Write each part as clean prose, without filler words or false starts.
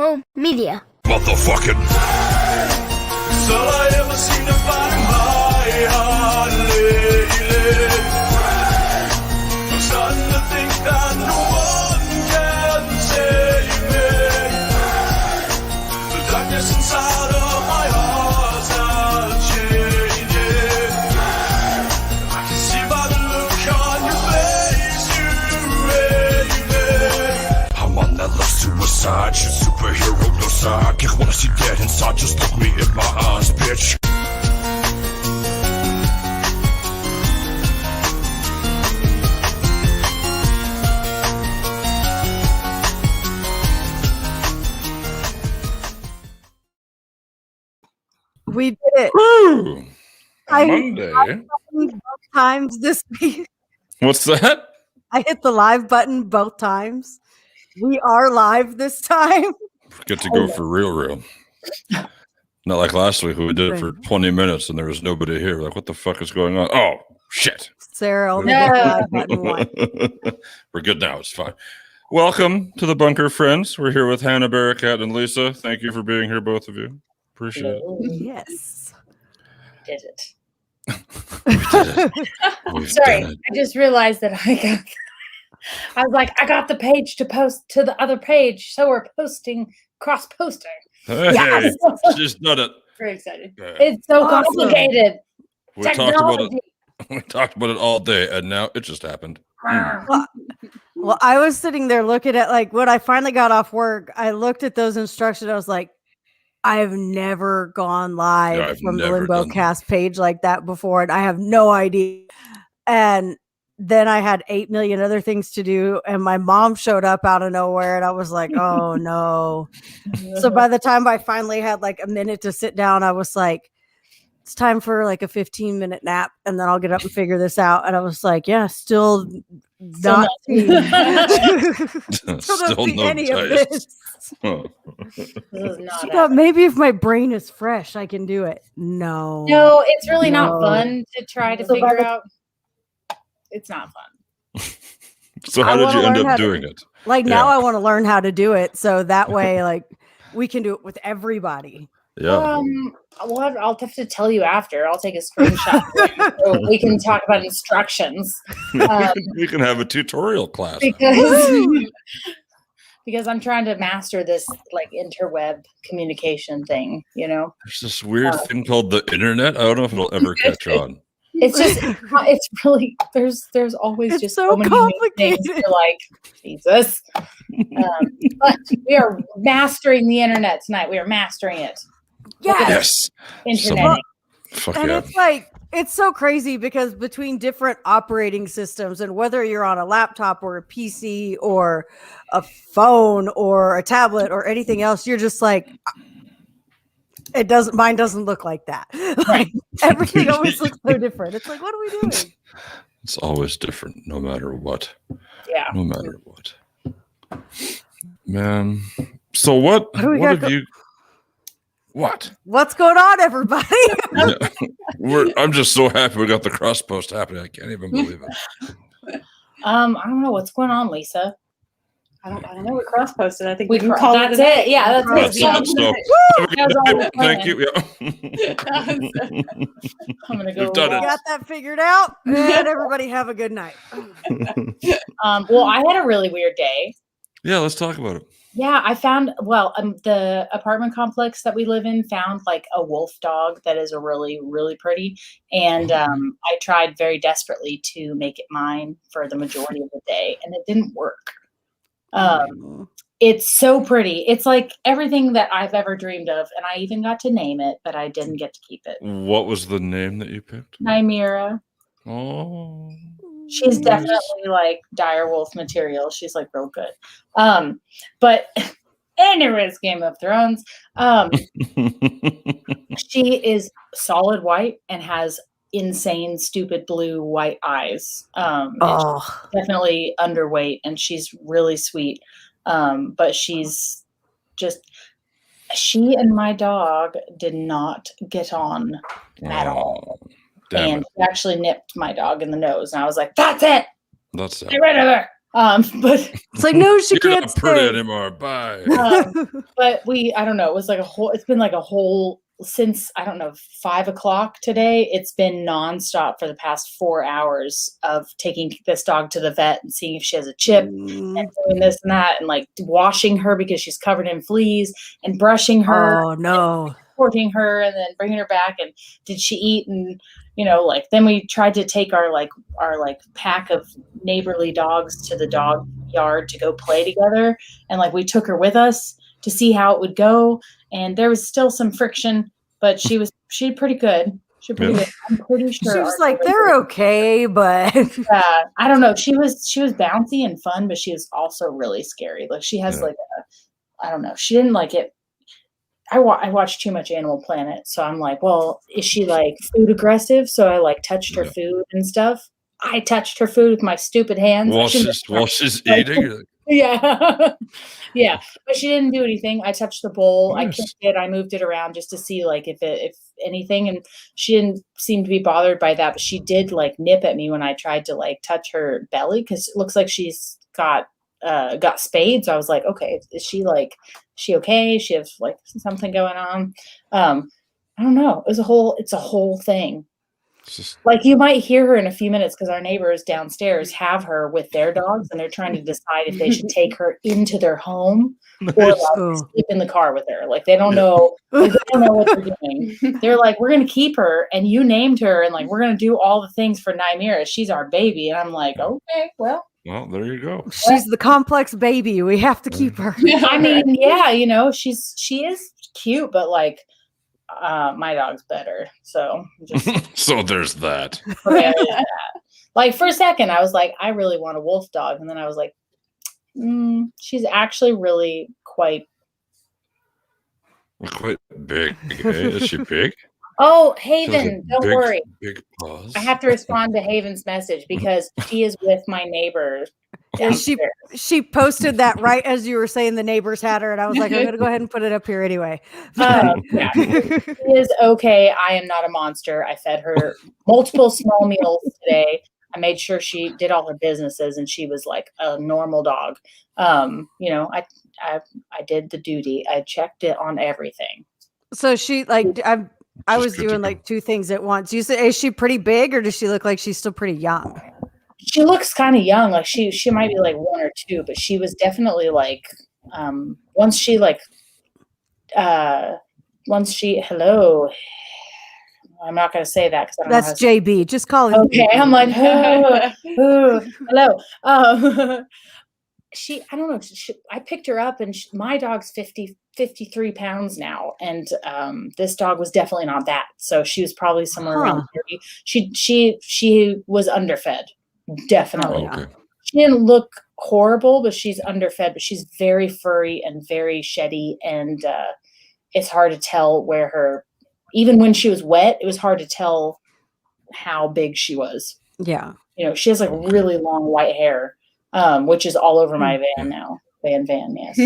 home media. Motherfucking. It's all I ever seem to find my heart lately. I'm starting to think that no one can save me. The darkness inside of my heart's not changing. I can see by the look on your face you hate me. I'm on that love suicide shit, superhero, no sidekick. Wanna see dead inside, just look me in my eyes, bitch. We did it. Woo! I Monday. both times this week. What's that? I hit the live button both times. We are live this time. Get to go for real. Not like last week when we did it for 20 minutes and there was nobody here. Like, what the fuck is going on? Oh, shit. Sarah only hit the live button once. We're good now. It's fine. Welcome to the Bunker Friends. We're here with Hanna, Barakat, and Lisa. Thank you for being here, both of you. Appreciate it. Yes. Did it. We did it. We've Sorry, done it. I just realized that I was like, I got the page to post to the other page, so we're cross-posting. Hey, Yes. she's done it. Very excited. Yeah. It's so Awesome. complicated. We talked about it. We talked about it all day, and now it just happened. Well, I was sitting there looking at, like, when I finally got off work, I looked at those instructions. I was like, I've never gone live Yeah, I've from the never Limbo done that. Cast page like that before, and I have no idea. And then I had 8 million other things to do, and my mom showed up out of nowhere, and I was like, oh no. So by the time I finally had like a minute to sit down, I was like, it's time for like a 15-minute nap, and then I'll get up and figure this out. And I was like, yeah, still not seeing Still no any of dice. this. Huh. This is not I thought maybe if my brain is fresh, I can do it. No. No, it's really No. not fun to try to figure out. It's not fun. So I how did wanna you end learn how up to- doing it? Like now Yeah. I want to learn how to do it. So that way, like, we can do it with everybody. Yeah. Well, I'll have to tell you after. I'll take a screenshot so we can talk about instructions. We can have a tutorial class. Because I'm trying to master this like interweb communication thing, you know. There's this weird thing called the internet. I don't know if it'll ever catch on. It's just it's really there's always It's just so many new things. complicated. You're like, Jesus. But we are mastering the internet tonight. We are mastering it. Yes. Yes. Internet. Fuck And yeah. it's like, it's so crazy because between different operating systems, and whether you're on a laptop or a PC or a phone or a tablet or anything else, you're just like, mine doesn't look like that. Like everything always looks so different. It's like, what are we doing? It's always different, no matter what. Yeah. No matter what. Man. So what do we what got have you what? What's going on, everybody? Yeah. I'm just so happy we got the cross post happening. I can't even believe it. I don't know what's going on, Lisa. I don't know. We cross posted. I think We we can call that's that it. Yeah, that's That's it. it. So That was all the thank plan. you. Yeah. I'm gonna go. We've done We it. got that figured out. And everybody have a good night. Well, I had a really weird day. Yeah, let's talk about it. Yeah, I found, the apartment complex that we live in found like a wolf dog that is a really, really pretty. And I tried very desperately to make it mine for the majority of the day, and it didn't work. It's so pretty. It's like everything that I've ever dreamed of. And I even got to name it, but I didn't get to keep it. What was the name that you picked? Nymeera. Oh. She's definitely like dire wolf material. She's like real good. But anyways, Game of Thrones. She is solid white and has insane, stupid blue white eyes. And she's definitely underweight, and she's really sweet. But she's just, she and my dog did not get on at all. Damn And it. she actually nipped my dog in the nose, and I was like, "That's it. That's Get rid of her." But It's like, no, she You're can't not pretty stay. anymore. Bye. but I don't know, it was like it's been like a whole, since, I don't know, 5 o'clock today, it's been nonstop for the past 4 hours of taking this dog to the vet and seeing if she has a chip and doing this and that, and like washing her because she's covered in fleas, and brushing her, Oh no. supporting her, and then bringing her back, and did she eat, and like then we tried to take our pack of neighborly dogs to the dog yard to go play together, and like we took her with us to see how it would go, and there was still some friction, but she pretty good. She pretty good. I'm pretty sure She was like, they're okay, but I don't know. She was bouncy and fun, but she was also really scary. Like she has I don't know. She didn't like it. I watched too much Animal Planet, so I'm like, well, is she like food aggressive? So I like touched her food and stuff. I touched her food with my stupid hands. While she's eating. Yeah. Yeah. But she didn't do anything. I touched the bowl. Nice. I kicked it. I moved it around just to see like if anything. And she didn't seem to be bothered by that. But she did like nip at me when I tried to like touch her belly, because it looks like she's got spayed. So I was like, okay, is she okay? She has like something going on. I don't know. It's a whole thing. Like you might hear her in a few minutes, because our neighbors downstairs have her with their dogs, and they're trying to decide if they should take her into their home or like, sleep in the car with her. Like they don't know. Like, they don't know what they're doing. They're like, we're gonna keep her, and you named her, and like we're gonna do all the things for Nymira. She's our baby, and I'm like, okay, well, there you go. She's the complex baby. We have to keep her. I mean, yeah, she is cute, but like. My dog's better, so so there's that. Like for a second, I was like, I really want a wolf dog, and then I was like, she's actually really quite big. Is she big? Oh, Haven, don't worry. Big paws. I have to respond to Haven's message because she is with my neighbor. Yeah, she posted that right as you were saying the neighbors had her, and I was like, I'm gonna go ahead and put it up here anyway. Yeah, she is okay. I am not a monster. I fed her multiple small meals today. I made sure she did all her businesses, and she was like a normal dog. I did the duty. I checked it on everything. So she I was doing like two things at once. You said, is she pretty big, or does she look like she's still pretty young? She looks kind of young. Like she might be like 1 or 2, but she was definitely like, hello. I'm not going to say that because I don't know. That's JB. Just call him. Okay. I'm like, hello. I don't know. I picked her up, and my dog's 53 pounds now. And this dog was definitely not that. So she was probably somewhere around 30. She was underfed. Definitely. Okay. She didn't look horrible, but she's underfed, but she's very furry and very sheddy. And it's hard to tell even when she was wet, it was hard to tell how big she was. Yeah. She has like really long white hair, which is all over my van now. Van, yes.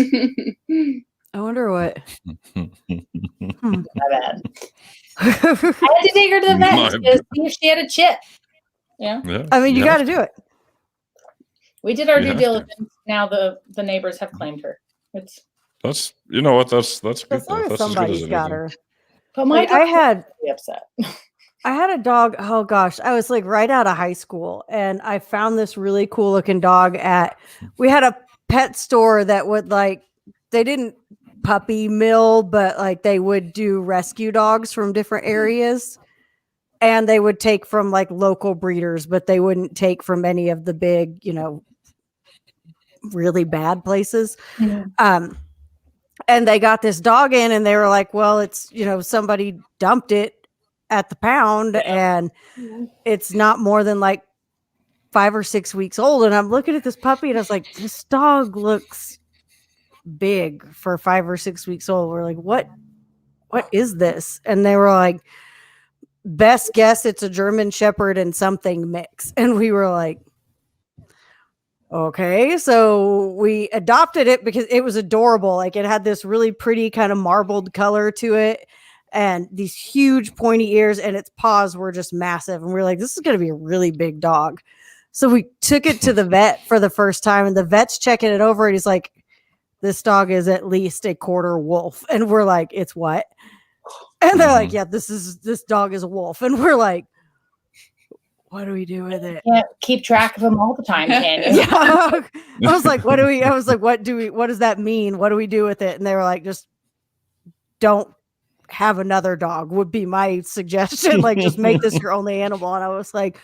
I wonder what. My bad. I had to take her to the vet to see if she had a chip. Yeah. I mean, you got to do it. We did our due diligence. Now the neighbors have claimed her. That's you know what that's good. As long as somebody's got her. But my I had really upset. I had a dog. Oh gosh, I was like right out of high school, and I found this really cool looking dog we had a pet store that would they didn't puppy mill, but like they would do rescue dogs from different areas. And they would take from like local breeders, but they wouldn't take from any of the big, really bad places. Mm-hmm. And they got this dog in, and they were like, well, it's, somebody dumped it at the pound, and it's not more than like 5 or 6 weeks old. And I'm looking at this puppy, and I was like, this dog looks big for 5 or 6 weeks old. We're like, what is this? And they were like, best guess, it's a German Shepherd and something mix. And we were like, okay. So we adopted it because it was adorable. Like it had this really pretty kind of marbled color to it, and these huge pointy ears, and its paws were just massive. And we were like, this is going to be a really big dog. So we took it to the vet for the first time, and the vet's checking it over, and he's like, this dog is at least a quarter wolf. And we're like, it's what? And they're like, yeah, this dog is a wolf. And we're like, what do we do with it? Can't keep track of them all the time, can you? Yeah. I was like, what does that mean? What do we do with it? And they were like, just don't have another dog would be my suggestion. Like, just make this your only animal. And I was like,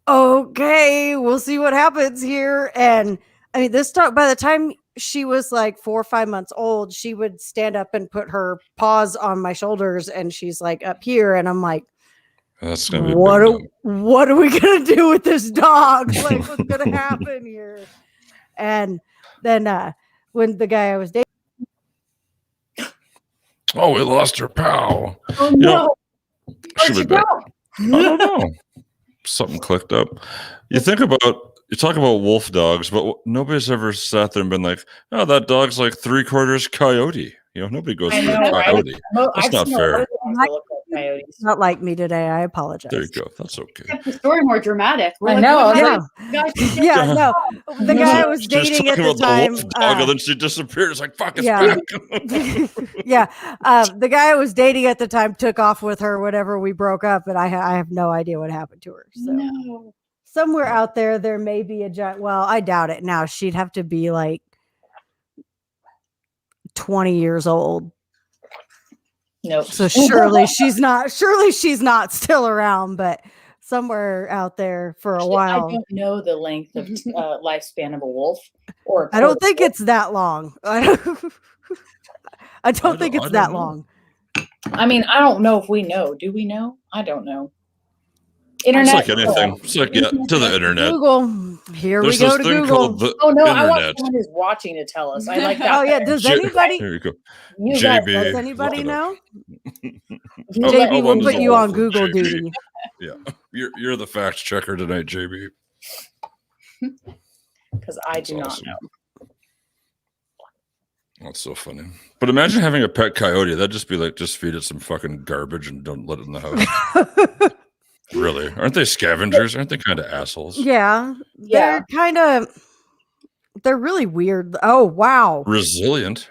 okay, we'll see what happens here. And I mean, this dog, by the time she was like 4 or 5 months old, she would stand up and put her paws on my shoulders, and she's like up here. And I'm like, That's gonna be what are we gonna do with this dog? Like, what's gonna happen here? And then when the guy I was dating, oh, we lost her pal. Oh You know, no! she'll Where'd be you back. go? I don't know. Something clicked up. You talk about wolf dogs, but nobody's ever sat there and been like, oh, that dog's like 3/4 coyote. You know, nobody goes I for know, a right? coyote. Well, That's I've not seen a lot fair. of dogs that look like coyotes. not like me today. I apologize. There you go. That's okay. Kept the story more dramatic. We're I like, know, what I happened? was Guys, Yeah, no. The guy I was She's dating at talking the about time. wolf dog, and then she disappeared. It's like, fuck, it's yeah. back. Yeah. The guy I was dating at the time took off with her whenever we broke up, and I have no idea what happened to her. So no. somewhere out there may be a giant. Well, I doubt it now. She'd have to be like 20 years old. Nope. So surely she's not still around, but somewhere out there for a Actually, while. I don't know the length of lifespan of a wolf. Or I don't think it's that long. I don't think it's that long. I mean, I don't know if we know. Do we know? I don't know. It's Internet. like anything. It's like, yeah, to the internet. Google. Here There's we go this to thing Google. called the Oh no, I want internet. someone who's watching to tell us. I like that. Oh yeah, better. does anybody There you go. You guys, JB. does anybody look it up. know? you Oh, let JB me oh, will I'm put just you on old for Google JB. duty. Yeah, you're the fact checker tonight, JB. because I do not awesome. know. That's so funny. But imagine having a pet coyote. That'd just be like, just feed it some fucking garbage and don't let it in the house. Really? Aren't they scavengers? Aren't they kind of assholes? Yeah, Yeah. they're really weird. Oh wow. Resilient.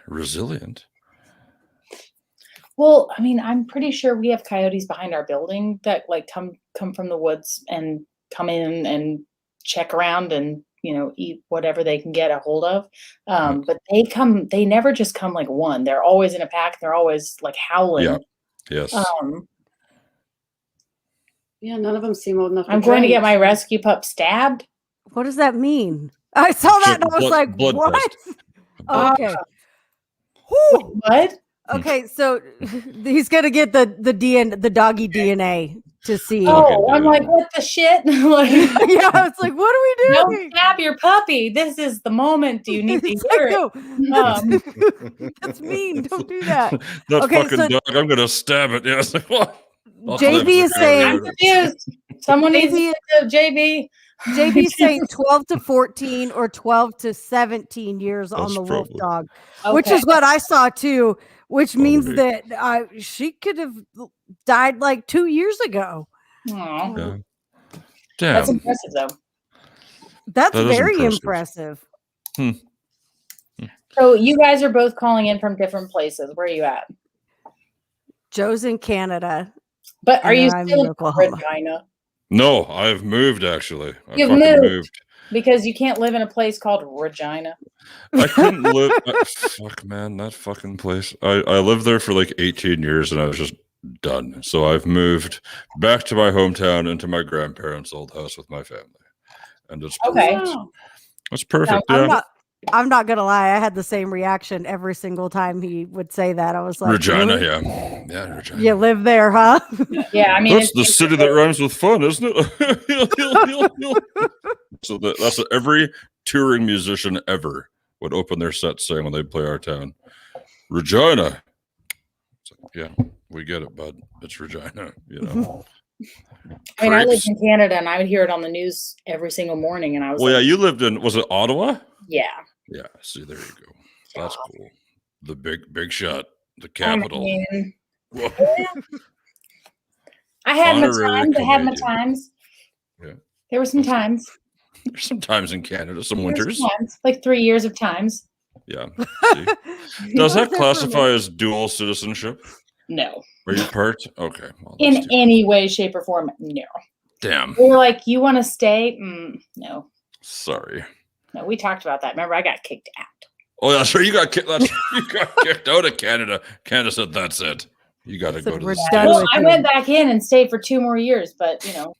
Well, I mean, I'm pretty sure we have coyotes behind our building that like come from the woods and come in and check around and eat whatever they can get a hold of. But they never just come like one. They're always in a pack. They're always like howling. Yeah. Yes. Yeah, none of them seem old enough. I'm going to get my rescue pup stabbed. What does that mean? I saw that and I was like, blood what? test. Okay. Whew. What? Okay, so he's gonna get the doggy DNA to see. Oh, I'm like, what the shit? Like, yeah, it's like, what are we don't doing? stab your puppy. This is the moment. Do you need to It's hear like, it? no, that's mean. Don't do that. That Okay, fucking so- dog, I'm going to stab it. Yeah, it's like, what? JB is saying- I'm confused. Someone needs to get to JB. JB's saying 12 to 14 or 12 to 17 years on That's the wolf probably- dog, which Okay. is what I saw too, which means Probably. that she could have died like 2 years ago. Aw. Yeah. That's Damn. impressive, though. That's That is very impressive. impressive. So you guys are both calling in from different places. Where are you at? Joe's in Canada. But are And you I'm still in in Oklahoma. Regina? No, I've moved actually. I You've fucking moved. Because you can't live in a place called Regina. I couldn't live. Fuck, man, that fucking place. I lived there for like 18 years and I was just done. So I've moved back to my hometown into my grandparents' old house with my family. And it's Okay. perfect. It's perfect. I'm not gonna lie, I had the same reaction every single time he would say that. I was like, Regina, really? yeah, Regina. You live there, huh? Yeah, I mean, That's the city that rhymes with fun, isn't it? So that's what every touring musician ever would open their set saying when they play our town. Regina. It's like, yeah, we get it, bud. It's Regina, you know. I mean, I lived Crepes. in Canada and I would hear it on the news every single morning. And I was Well, yeah, like, you lived in, was it Ottawa? yeah. Yeah, see, there you go. That's cool. The big shot, the I capital. mean, Whoa. I had my Honorary times. I had my Canadian. times. Yeah. There were some times. There's some times in Canada, some There were winters. some times, like 3 years of times. Yeah. See? Does that classify as dual citizenship? No. Are you part? Okay. Well, In any way, shape, or form, no. damn. We were like, you want to stay? No. Sorry. No, we talked about that. Remember, I got kicked out. Oh, yeah, sure. You got kicked out of Canada. Canada said, that's it. You got to Said go to we're the done States. with I went back in and stayed for 2 more years, but, you know.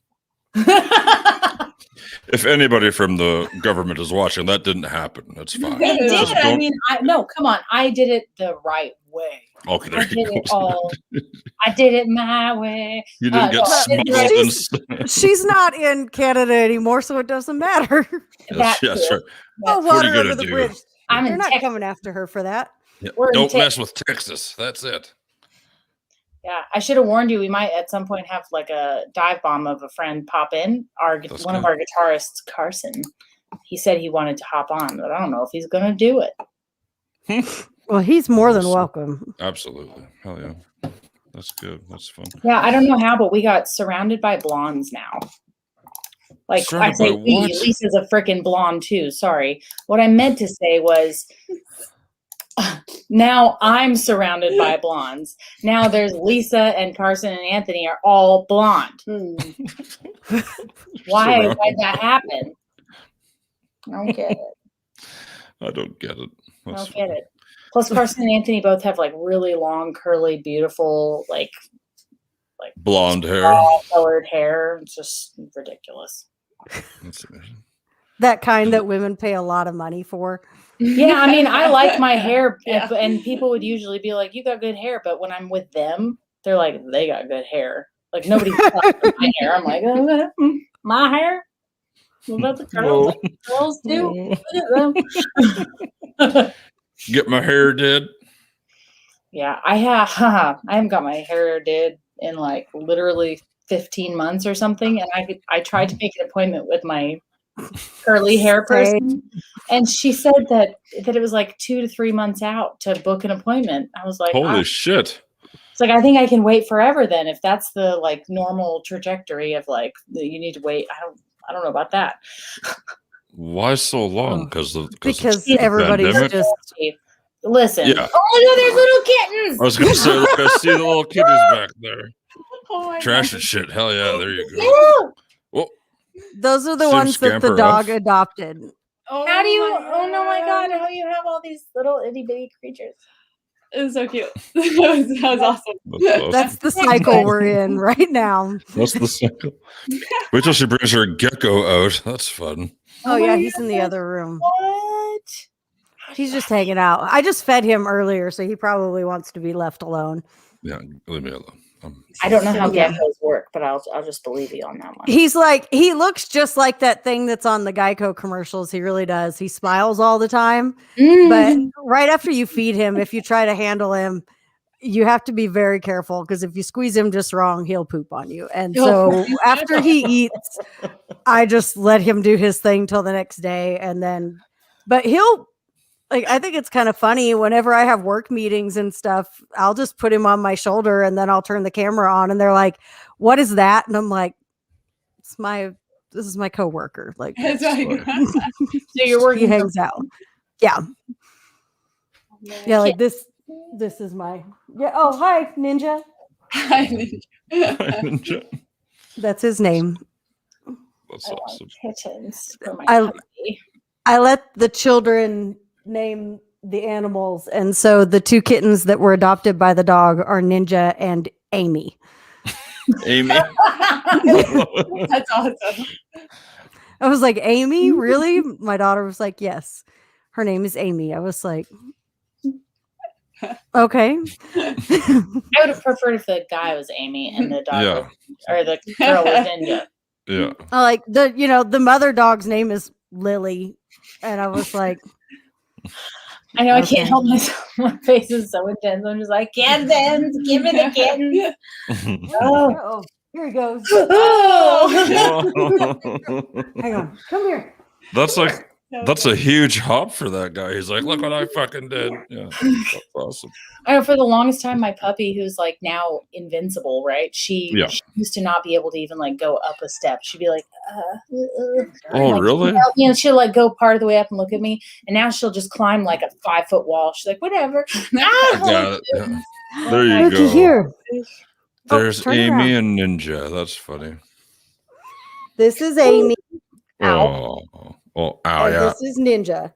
If anybody from the government is watching, that didn't happen. That's fine. They did. Just I don't- mean, no, come on. I did it the right way. Okay, I there did you it go. all. I did it my way. You didn't get no, smuggled she's- in. She's not in Canada anymore, so it doesn't matter. That Yes, too. right. Oh, What are you water gonna under the do? bridge. I'm You're in not Texas. coming after her for that. Yeah. We're in Don't Tex- mess with Texas. That's it. Yeah, I should have warned you. We might at some point have like a dive bomb of a friend pop in. That's One of good. our guitarists, Carson. He said he wanted to hop on, but I don't know if he's gonna do it. Well, he's more than Awesome. welcome. Absolutely. Hell yeah. That's good. That's fun. Yeah, I don't know how, but we got surrounded by blondes now. Like I Surrounded say, by what? Lisa's a freaking blonde too. Sorry. What I meant to say was now I'm surrounded by blondes. Now there's Lisa and Carson and Anthony are all blonde. Why Surrounded. did that happen? I don't get it. I don't get it. I That's don't get it. Plus, Carson and Anthony both have like really long, curly, beautiful, like blonde hair. colored hair. It's just ridiculous. That's amazing. That kind that women pay a lot of money for. Yeah, I mean, I like my hair, Yeah. and people would usually be like, "You got good hair," but when I'm with them, they're like, "They got good hair." Like nobody's my hair. I'm like, "Oh, my hair." What about the girls? Whoa. Girls too. Look at them. Get my hair did. Yeah, I haven't got my hair did in like literally 15 months or something, and I tried to make an appointment with my curly hair person, and she said that it was like 2 to 3 months out to book an appointment. I was like, Holy shit. it's like I think I can wait forever then if that's the like normal trajectory of like you need to wait. I don't know about that. Why so long? Because Because everybody's pandemic? just Listen. Yeah. Oh no, there's little kittens. I was gonna say, look, I see the little kitties back there. Oh my Trash God. and shit. Hell yeah, there you go. Ew. Well, those are the Soon ones that the scamper dog off. adopted. How do you? Oh no, my God! How you have all these little itty bitty creatures? It was so cute. that was awesome. that's awesome. That's the cycle we're in right now. That's the cycle. Wait till she brings her gecko out. That's fun. Oh yeah, my he's in the God. other room. What? He's just hanging out. I just fed him earlier, so he probably wants to be left alone. Yeah, leave me alone. I don't know how Yeah. geckos work, but I'll just believe you on that one. He's like, he looks just like that thing that's on the Geico commercials. He really does. He smiles all the time. But right after you feed him, if you try to handle him, you have to be very careful because if you squeeze him just wrong, he'll poop on you. And so after he eats, I just let him do his thing till the next day. And then, but he'll, like, I think it's kind of funny whenever I have work meetings and stuff, I'll just put him on my shoulder and then I'll turn the camera on and they're like, what is that? And I'm like, this is my coworker. Like, It's like- So you're working. he from hangs out. Yeah. Yeah. Like this is my, yeah. Oh, hi, Ninja. That's his name. That's I want awesome. kittens for my I- puppy. I let the children name the animals. And so the 2 kittens that were adopted by the dog are Ninja and Amy. Amy. That's awesome. I was like, Amy, really? My daughter was like, yes, her name is Amy. I was like, okay. I would have preferred if the guy was Amy and the dog Yeah. was, or the girl was Ninja. Yeah. I like the mother dog's name is Lily. And I was like, I know I Okay. can't help myself. My face is so intense. I'm just like, kittens, give me the kittens. Oh. oh, here he goes. Oh. Hang on. Come here. That's like That's a huge hop for that guy. He's like, look what I fucking did. Yeah, that's awesome. I know for the longest time, my puppy, who's like now invincible, right? She used to not be able to even like go up a step. She'd be like, oh, like, really? You know, she'll like go part of the way up and look at me, and now she'll just climb like a 5-foot wall. She's like, whatever. Got it. Yeah. There you Looky go. here. There's turn Amy around. and Ninja. That's funny. This is Amy. Oh, ow, And yeah. this is Ninja.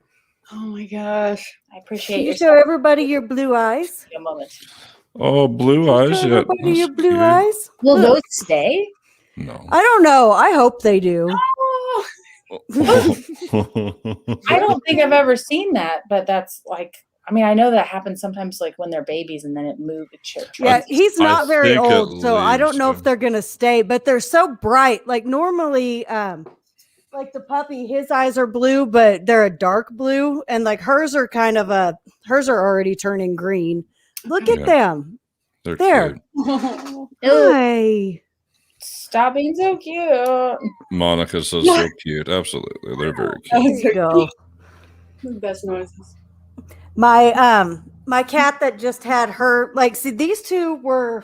Oh my gosh. I Can appreciate you your show everybody your blue eyes? a moment. Oh, blue eyes. Show Yeah, everybody your that's blue cute. eyes? Will Look. those stay? No. I don't know. I hope they do. Oh, I don't think I've ever seen that, but that's like, I mean, I know that happens sometimes like when they're babies and then it moves. Yeah, he's not very think it old, so I don't know leaves if they're gonna stay, but they're so bright. Like normally, like the puppy, his eyes are blue, but they're a dark blue, and like hers are hers are already turning green. Look at Yeah. them. They're There. cute. Hi. Stop being so cute. Monica says so cute. Absolutely. They're very That cute. was There you go. the best noises. My cat that just had her, like, see, these two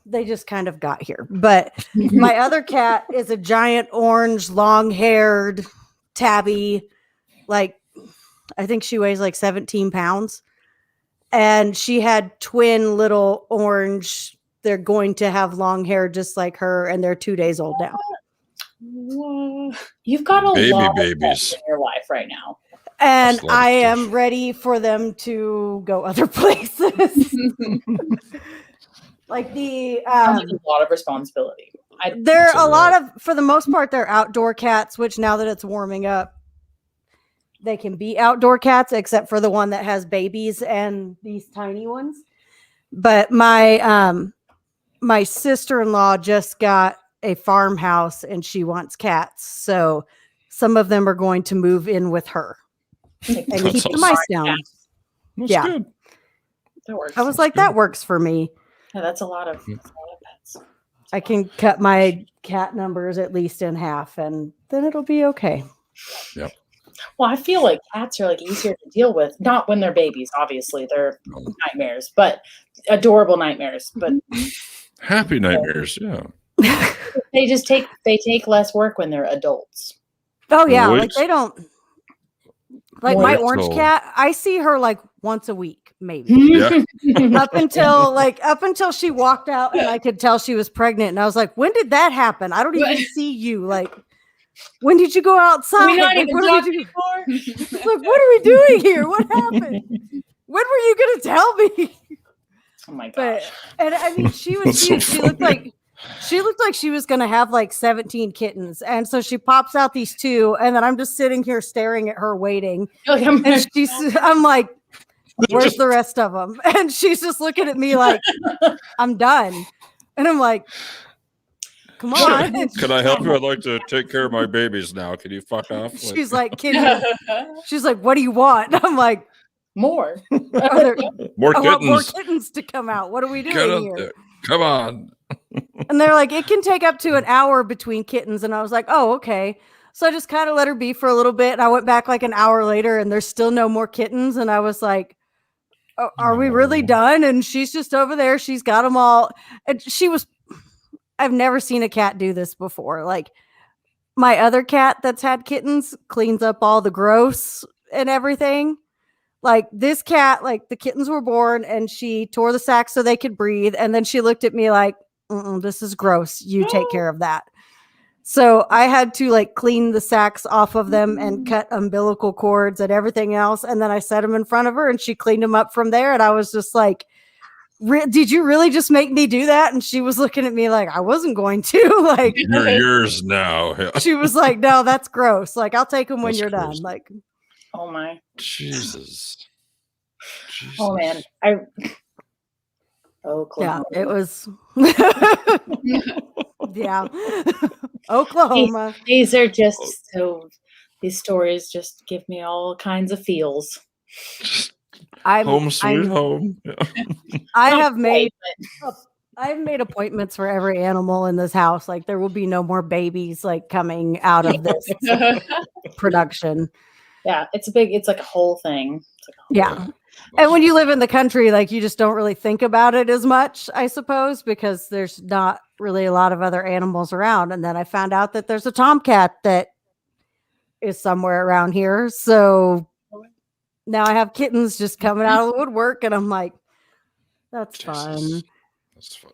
they just kind of got here, but my other cat is a giant orange long-haired tabby, like I think she weighs like 17 pounds, and she had twin little orange. They're going to have long hair just like her, and they're 2 days old now. Whoa. You've got a Baby lot babies. of pets in your life right now. And That's a lot of I stuff. am ready for them to go other places. Like the Sounds like a lot of responsibility. they're That's a a lot lot. of, for the most part, they're outdoor cats, which now that it's warming up, they can be outdoor cats, except for the one that has babies and these tiny ones. But my sister-in-law just got a farmhouse and she wants cats. So some of them are going to move in with her and That's keep the awesome. mice down. That's Yeah. good. That works. I was like, that works for me. Yeah, that's a lot of pets. I can cut my cat numbers at least in half and then it'll be okay. Yep. Well, I feel like cats are like easier to deal with. Not when they're babies, obviously. They're nightmares, but adorable nightmares. But Happy nightmares. Yeah. they take less work when they're adults. Oh yeah, Wait. like they don't, like my Wait orange till- cat, I see her like once a week, maybe. Yeah. up until she walked out and I could tell she was pregnant. And I was like, when did that happen? I don't even see you. Like, when did you go outside? We're not Like, even what are we talking doing? anymore. It's like, what are we doing here? What happened? When were you gonna tell me? Oh my But gosh. and I mean, she was That's so cute. She looked like she was gonna have like 17 kittens. And so she pops out these two, and then I'm just sitting here staring at her waiting. Like, I'm And I'm like, where's the rest of them? And she's just looking at me like, I'm done. And I'm like, come Sure. on. Can I help you? I'd like to take care of my babies now. Can you fuck off? She's like, she's like, what do you want? I'm like, more. I more want more kittens. kittens to come out. What are we Get doing up here? there. Come on. And they're like, it can take up to an hour between kittens. And I was like, oh, okay. So I just kind of let her be for a little bit. And I went back like an hour later and there's still no more kittens. And I was like, oh, are we really No. done? And she's just over there. She's got them all. And I've never seen a cat do this before. Like my other cat that's had kittens cleans up all the gross and everything. Like this cat, like the kittens were born and she tore the sack so they could breathe. And then she looked at me like, this is gross. You take care of that. So I had to like clean the sacks off of them and cut umbilical cords and everything else. And then I set them in front of her and she cleaned them up from there. And I was just like, did you really just make me do that? And she was looking at me like I wasn't going to. Like You're yours now. Yeah. she was like, no, that's gross. Like I'll take them when That's you're gross. done. Like, Oh my. Jesus. Oh man. Oklahoma. yeah, it was. yeah. Oklahoma. These are just these stories just give me all kinds of feels. Home sweet home. Yeah. I have made I've made appointments for every animal in this house. Like there will be no more babies like coming out of this production. Yeah, it's like a whole thing. It's like a whole Yeah. And when you live in the country, like you just don't really think about it as much, I suppose, because there's not really a lot of other animals around. And then I found out that there's a tomcat that is somewhere around here. So now I have kittens just coming out of the woodwork, and I'm like, that's fun. That's fun.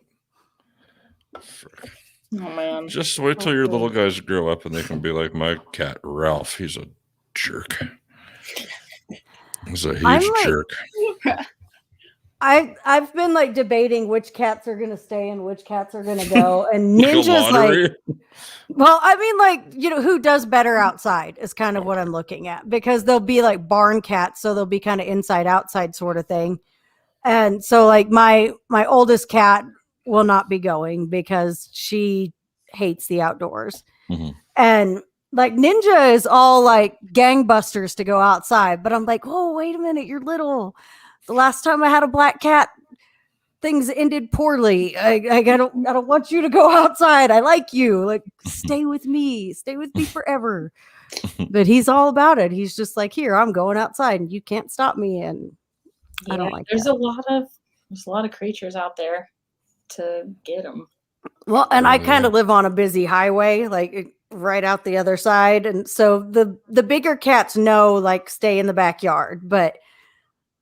Frick. Oh man. Just wait till your little guys grow up and they can be like my cat Ralph. He's a jerk. He's a huge jerk. I've been like debating which cats are gonna stay and which cats are gonna go. And Ninja's like, well, I mean, like, you know, who does better outside is kind of what I'm looking at, because they'll be like barn cats, so they'll be kind of inside outside sort of thing. And so like my oldest cat will not be going because she hates the outdoors. Mm-hmm. And like Ninja is all like gangbusters to go outside, but I'm like, oh, wait a minute, you're little. The last time I had a black cat, things ended poorly. I don't want you to go outside. I like you. Like, stay with me forever. But he's all about it. He's just like, here, I'm going outside and you can't stop me. And Yeah, I don't like there's that. there's a lot of creatures out there to get them. Well, and I kind of live on a busy highway, like right out the other side. And so the bigger cats know, like, stay in the backyard, but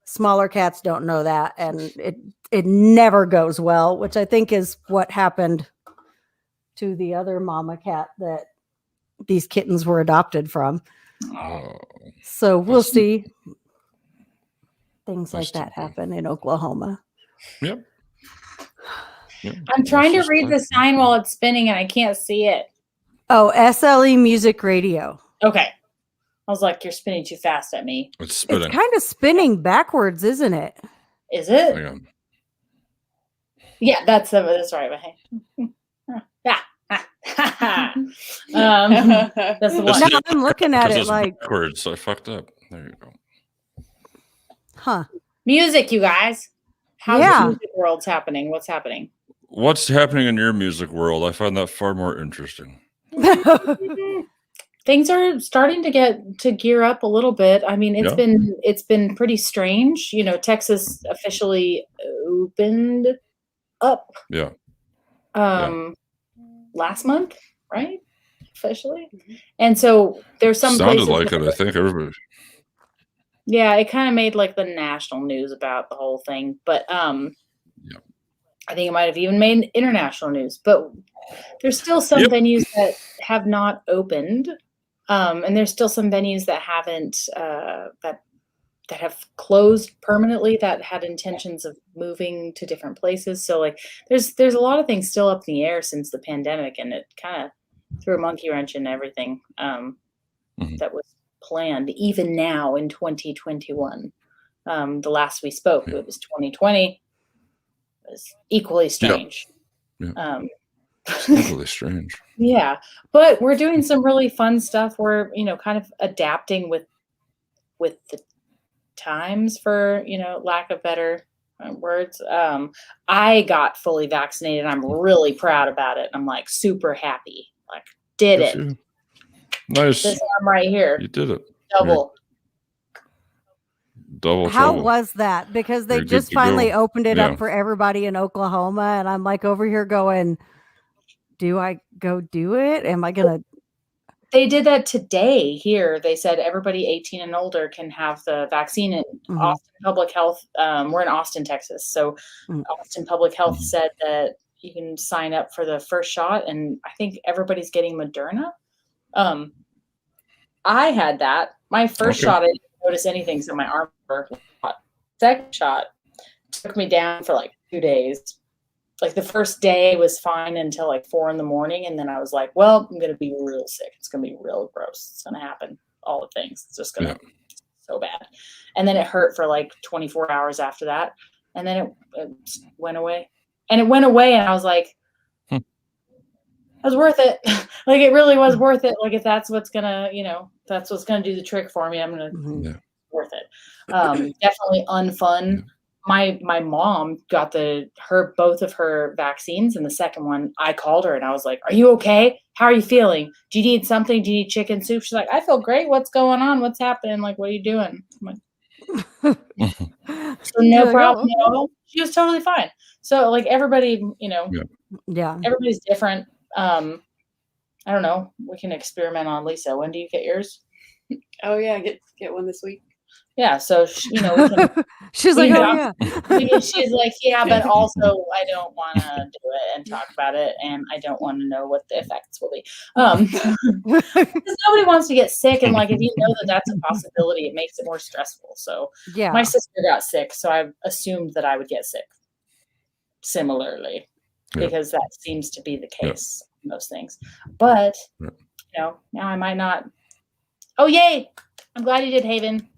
smaller cats don't know that. And it never goes well, which I think is what happened to the other mama cat that these kittens were adopted from. Oh. So we'll see. Things like that happen in Oklahoma. Yep. I'm trying to read the sign while it's spinning and I can't see it. Oh, SLE Music Radio. Okay. I was like, you're spinning too fast at me. It's spinning. It's kind of spinning backwards, isn't it? Is it? Hang on. Yeah, that's right. Yeah. That's the one. No, I'm looking at it like backwards. I fucked up. There you go. Huh. Music, you guys. How's Yeah. the music world's happening? What's happening? What's happening in your music world? I find that far more interesting. Things are starting to gear up a little bit. I mean, it's been pretty strange. You know, Texas officially opened up. Yeah. Last month, right? Officially. And so there's some sounded places like it, I think everybody. Yeah, it kind of made like the national news about the whole thing, but I think it might have even made international news. But there's still some venues that have not opened, and there's still some venues that haven't that have closed permanently, that had intentions of moving to different places. So like there's a lot of things still up in the air since the pandemic, and it kind of threw a monkey wrench in everything that was planned, even now in 2021. The last we spoke, it was 2020. It was equally strange. Equally strange. Yeah, but we're doing some really fun stuff. We're, kind of adapting with the times, for, lack of better words. I got fully vaccinated. I'm really proud about it. I'm like super happy. Like, did it. Nice. This arm right here. You did it. Double. How was that? Because they just finally opened it up for everybody in Oklahoma, and I'm like over here going, do I go do it? Am I gonna? They did that today here. They said everybody 18 and older can have the vaccine in Austin Public Health. We're in Austin, Texas. So Austin Public Health said that you can sign up for the first shot, and I think everybody's getting Moderna. I had that. My first shot, I didn't notice anything, so my arm hurt. Second shot took me down for like 2 days. Like the first day was fine until like 4 a.m, and then I was like, well, I'm gonna be real sick. It's gonna be real gross. It's gonna happen. All the things. It's just gonna be so bad. And then it hurt for like 24 hours after that. And then it went away. And it went away, and I was like, it was worth it. Like it really was worth it. Like if that's what's gonna, that's what's gonna do the trick for me, I'm gonna worth it. Definitely unfun. my mom got both of her vaccines, and the second one, I called her and I was like, "Are you okay? How are you feeling? Do you need something? Do you need chicken soup?" She's like, "I feel great. What's going on? What's happening? Like, what are you doing?" I'm like, so no problem. No, she was totally fine. So like everybody, Yeah. everybody's different. I don't know. We can experiment on Lisa. When do you get yours? Oh yeah, get one this week. Yeah. So we can. She's like, oh yeah. She's like, yeah, but also I don't want to do it and talk about it, and I don't want to know what the effects will be. Because nobody wants to get sick, and like if you know that that's a possibility, it makes it more stressful. So Yeah. my sister got sick, so I assumed that I would get sick similarly, because that seems to be the case in most things. But now I might not. Oh yay! I'm glad you did, Haven.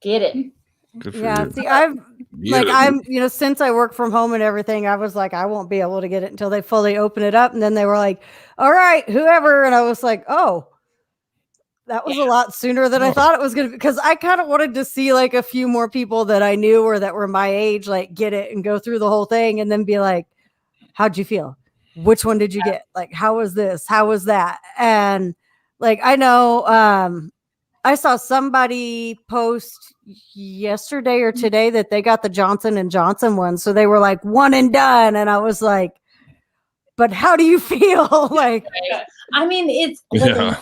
Get it. Good for Yeah, you. see, I'm Yeah. since I work from home and everything, I was like, I won't be able to get it until they fully open it up. And then they were like, all right, whoever. And I was like, oh, that was a lot sooner than I thought it was going to be. Because I kind of wanted to see like a few more people that I knew or that were my age, like get it and go through the whole thing and then be like, how'd you feel? Which one did you get? Like, how was this? How was that? And like, I know, I saw somebody post yesterday or today that they got the Johnson & Johnson one. So they were like one and done. And I was like, but how do you feel? Like, I mean, it's like,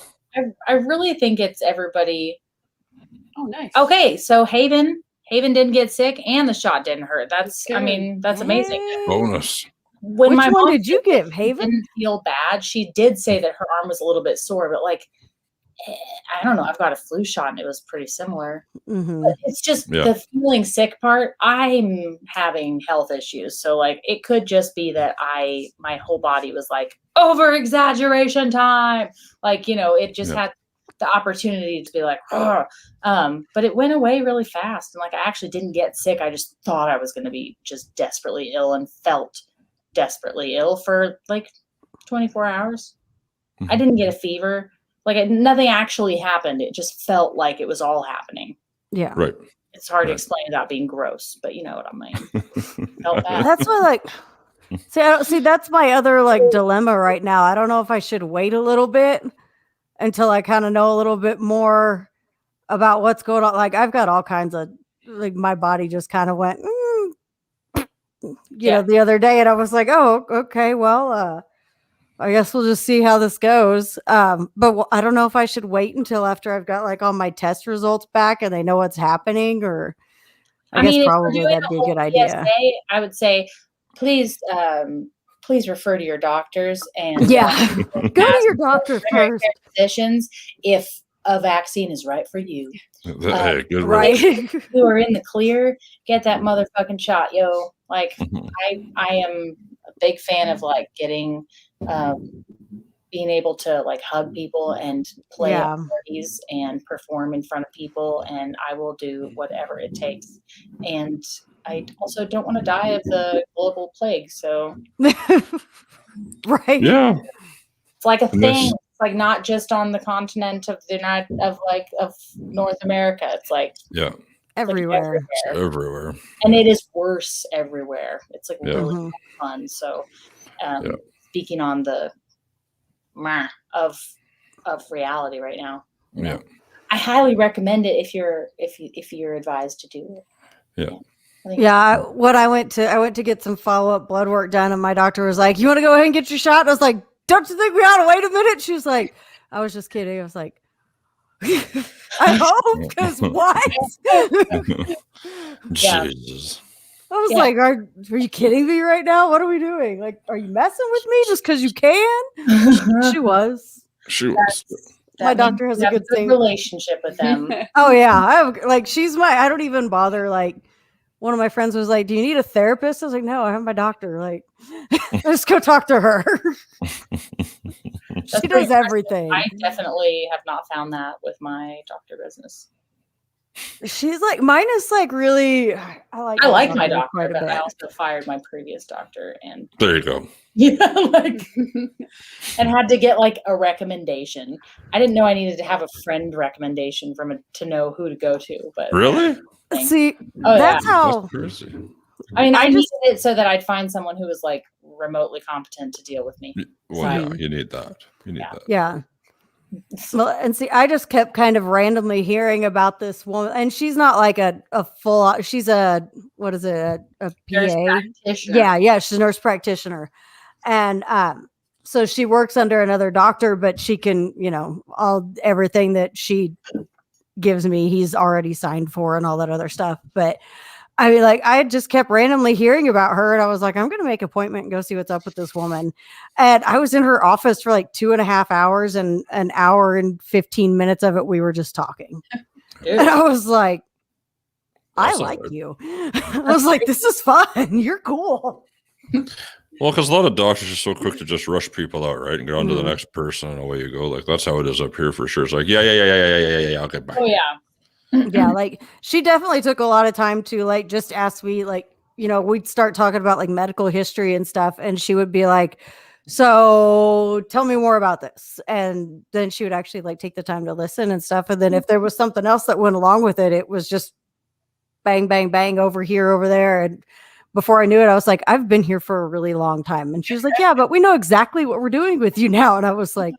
I really think it's everybody. Oh, nice. Okay. So Haven didn't get sick and the shot didn't hurt. That's amazing. Bonus. When which my one mom did you get, Haven? didn't feel bad, she did say that her arm was a little bit sore, but like, I don't know. I've got a flu shot and it was pretty similar. Mm-hmm. But it's just the feeling sick part. I'm having health issues. So like it could just be that my whole body was like over exaggeration time. Like, it just had the opportunity to be like, but it went away really fast. And like, I actually didn't get sick. I just thought I was going to be just desperately ill and felt desperately ill for like 24 hours. Mm-hmm. I didn't get a fever. Like nothing actually happened. It just felt like it was all happening. Yeah. Right. It's hard to explain without being gross, but you know what I mean. Felt bad. That's what see, that's my other like dilemma right now. I don't know if I should wait a little bit until I kind of know a little bit more about what's going on. Like I've got all kinds of like my body just kind of went, the other day, and I was like, oh, okay, well, I guess we'll just see how this goes. But I don't know if I should wait until after I've got like all my test results back and they know what's happening, or I guess probably that'd be a good idea. PSA, I would say, please refer to your doctors and go to your doctor first. Physicians, if a vaccine is right for you. Hey, good right. You are in the clear. Get that motherfucking shot, yo. Like I am a big fan of like getting. Being able to like hug people and play at parties and perform in front of people, and I will do whatever it takes. And I also don't want to die of the global plague. So, right? Yeah, it's like a thing. It's like not just on the continent of of North America. It's like everywhere. Like everywhere, and it is worse everywhere. It's like really fun. So. Speaking on the of reality right now. Yeah. I highly recommend it if you're advised to do it. Yeah. When I went to get some follow-up blood work done, and my doctor was like, you want to go ahead and get your shot? And I was like, don't you think we ought to wait a minute? She was like, I was just kidding. I was like, I hope, because what? Jesus. I was like, are you kidding me right now? What are we doing? Like, are you messing with me just because you can? She was. My doctor has a good relationship with them. Oh yeah. I have I don't even bother. Like one of my friends was like, do you need a therapist? I was like, no, I have my doctor. Like, let's go talk to her. She does everything. I definitely have not found that with my doctor business. She's like, mine is like really. I like my doctor, quite a but I bit. also fired my previous doctor, and There you go. like, and had to get like a recommendation. I didn't know I needed to have a friend recommendation to know who to go to. But Really? See, Oh, that's yeah. how. That's crazy. I mean, I I needed it so that I'd find someone who was like remotely competent to deal with me. Well, yeah, you need that. You need that. Yeah. Well, and see, I just kept kind of randomly hearing about this woman, and she's not like a full. She's a what is it? A Nurse PA. practitioner. Yeah, she's a nurse practitioner, and so she works under another doctor, but she can, everything that she gives me, he's already signed for, and all that other stuff. But I mean, like, I just kept randomly hearing about her, and I was like, I'm going to make an appointment and go see what's up with this woman. And I was in her office for like 2.5 hours, and an hour and 15 minutes of it, we were just talking. Dude. And I was like, I That's like all right. you. I was like, this is fun. You're cool. Well, because a lot of doctors are so quick to just rush people out, right, and get on to the Mhm. next person, and away you go. Like that's how it is up here for sure. It's like, yeah. Okay, bye. Oh yeah. Yeah, like she definitely took a lot of time to like just ask me, like, we'd start talking about like medical history and stuff, and she would be like, so tell me more about this. And then she would actually like take the time to listen and stuff. And then if there was something else that went along with it, it was just bang, bang, bang, over here, over there. And before I knew it, I was like, I've been here for a really long time. And she was like, yeah, but we know exactly what we're doing with you now. And I was like,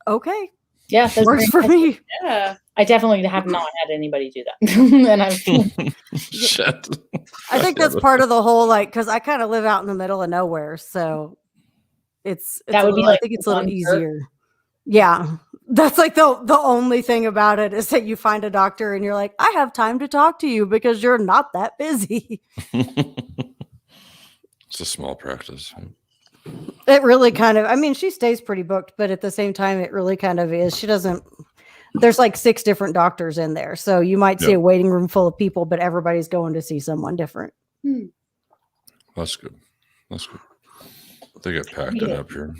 okay, Yeah, that's works for very- me. Yeah. I definitely have not had anybody do that. And I've Shit. I think that's part of the whole, like, because I kind of live out in the middle of nowhere, so it's That a would be little, I like think it's a the little one perk. easier. Yeah, that's like the only thing about it is that you find a doctor and you're like, I have time to talk to you because you're not that busy. It's a small practice. It really kind of, I mean, she stays pretty booked, but at the same time, it really kind of is. She doesn't. There's like 6 different doctors in there, so you might see Yeah. a waiting room full of people, but everybody's going to see someone different. That's good. That's good. They get packed in up here.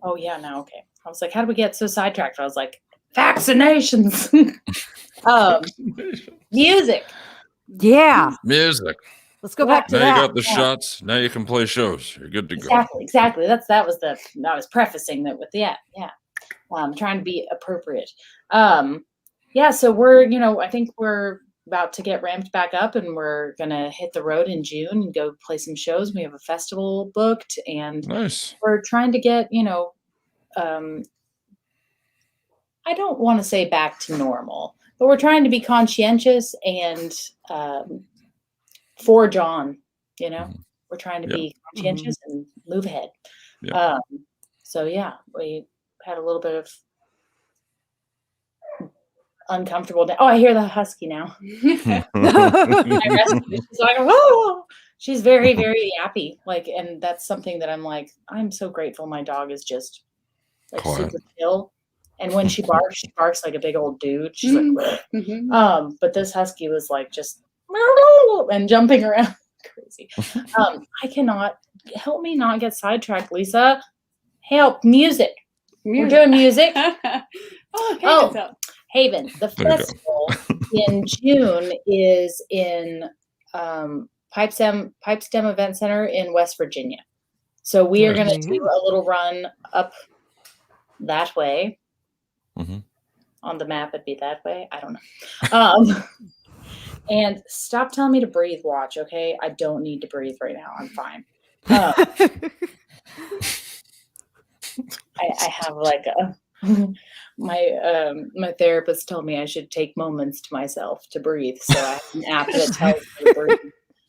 Oh yeah, no, okay. I was like, how do we get so sidetracked? I was like, vaccinations. Music. Yeah, Music. let's go Yeah. back to Now you that. got the shots. Now you can play shows. You're good to go. Exactly. I was prefacing that with yeah. Trying to be appropriate. Yeah, so we're, I think we're about to get ramped back up, and we're gonna hit the road in June and go play some shows. We have a festival booked, and Nice. we're trying to get, I don't want to say back to normal, but we're trying to be conscientious and forge on, we're trying to Yep. be conscientious and move ahead. Yep. So yeah, we had a little bit of uncomfortable day. Oh, I hear the husky now. I rescued it. She's like, oh, she's very, very yappy. Like, and that's something that I'm like, I'm so grateful my dog is just like Quiet. super chill. And when she barks like a big old dude. She's like, "Bleh." Mhm. But this husky was like just and jumping around crazy. I cannot help me not get sidetracked, Lisa. Help, music. We're doing music. Okay. Oh. So, Haven. The There you go. festival in June is in Pipestem Event Center in West Virginia. So we are going to do a little run up that way. Mhm. On the map, it'd be that way. I don't know. And stop telling me to breathe, watch, okay? I don't need to breathe right now. I'm fine. I have like my therapist told me I should take moments to myself to breathe. So I have an app that tells me to breathe.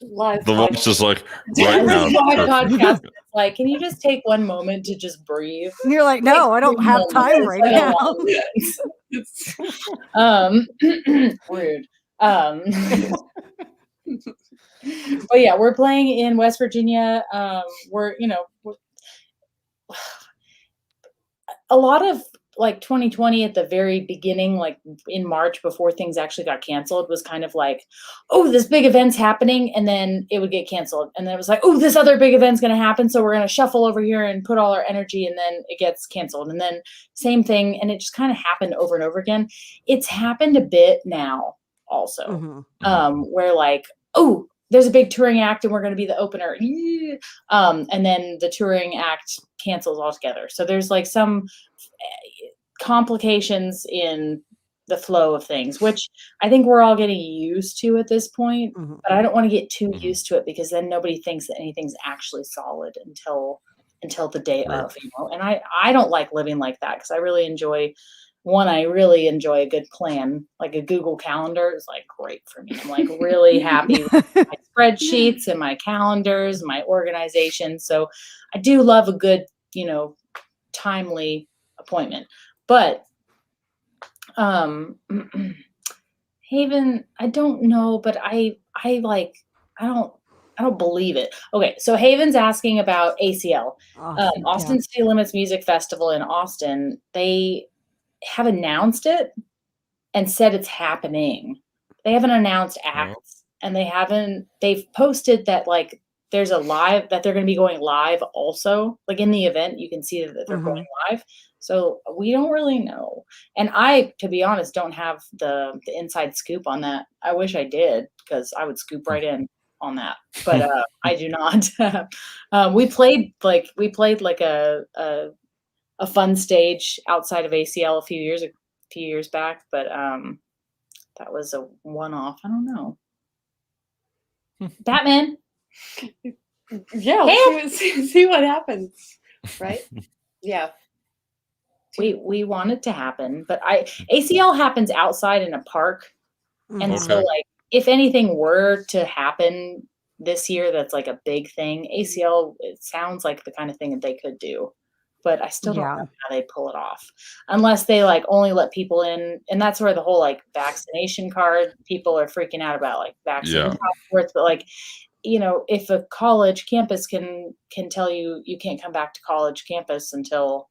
live The watch is like right Right now. my podcast, it's like, can you just take one moment to just breathe? And you're like, no, I don't have time right now. Rude. But yeah, we're playing in West Virginia. We're a lot of like 2020 at the very beginning, like in March before things actually got canceled, was kind of like, oh, this big event's happening, and then it would get canceled, and then it was like, oh, this other big event's going to happen, so we're going to shuffle over here and put all our energy, and then it gets canceled, and then same thing, and it just kind of happened over and over again. It's happened a bit now, also. Mhm. Where like, oh, there's a big touring act and we're going to be the opener. And then the touring act cancels altogether. So there's like some complications in the flow of things, which I think we're all getting used to at this point. Mhm. But I don't want to get too Mhm. used to it because then nobody thinks that anything's actually solid until the day Right. of, you know. And I don't like living like that because I really enjoy a good plan. Like a Google Calendar is like great for me. I'm like really happy with my spreadsheets and my calendars, my organization. So I do love a good, you know, timely appointment. But Haven, I don't know, but I don't believe it. Okay, so Haven's asking about ACL, Austin, yeah. Austin City Limits Music Festival in Austin. They have announced it and said it's happening. They haven't announced acts, and they've posted that like there's a live that they're going to be going live also. Like in the event, you can see that they're going live. So we don't really know. And I, to be honest, don't have the inside scoop on that. I wish I did because I would scoop right in on that, but I do not. We played like a fun stage outside of ACL a few years back, but that was a one-off. I don't know. Batman. Yeah, let's see what happens. Right? Yeah. We want it to happen, but ACL happens outside in a park. And so like if anything were to happen this year that's like a big thing, ACL, it sounds like the kind of thing that they could do. But I still don't know how they pull it off unless they like only let people in. And that's where the whole like vaccination card, people are freaking out about like vaccine passports. But like, you know, if a college campus can tell you can't come back to college campus until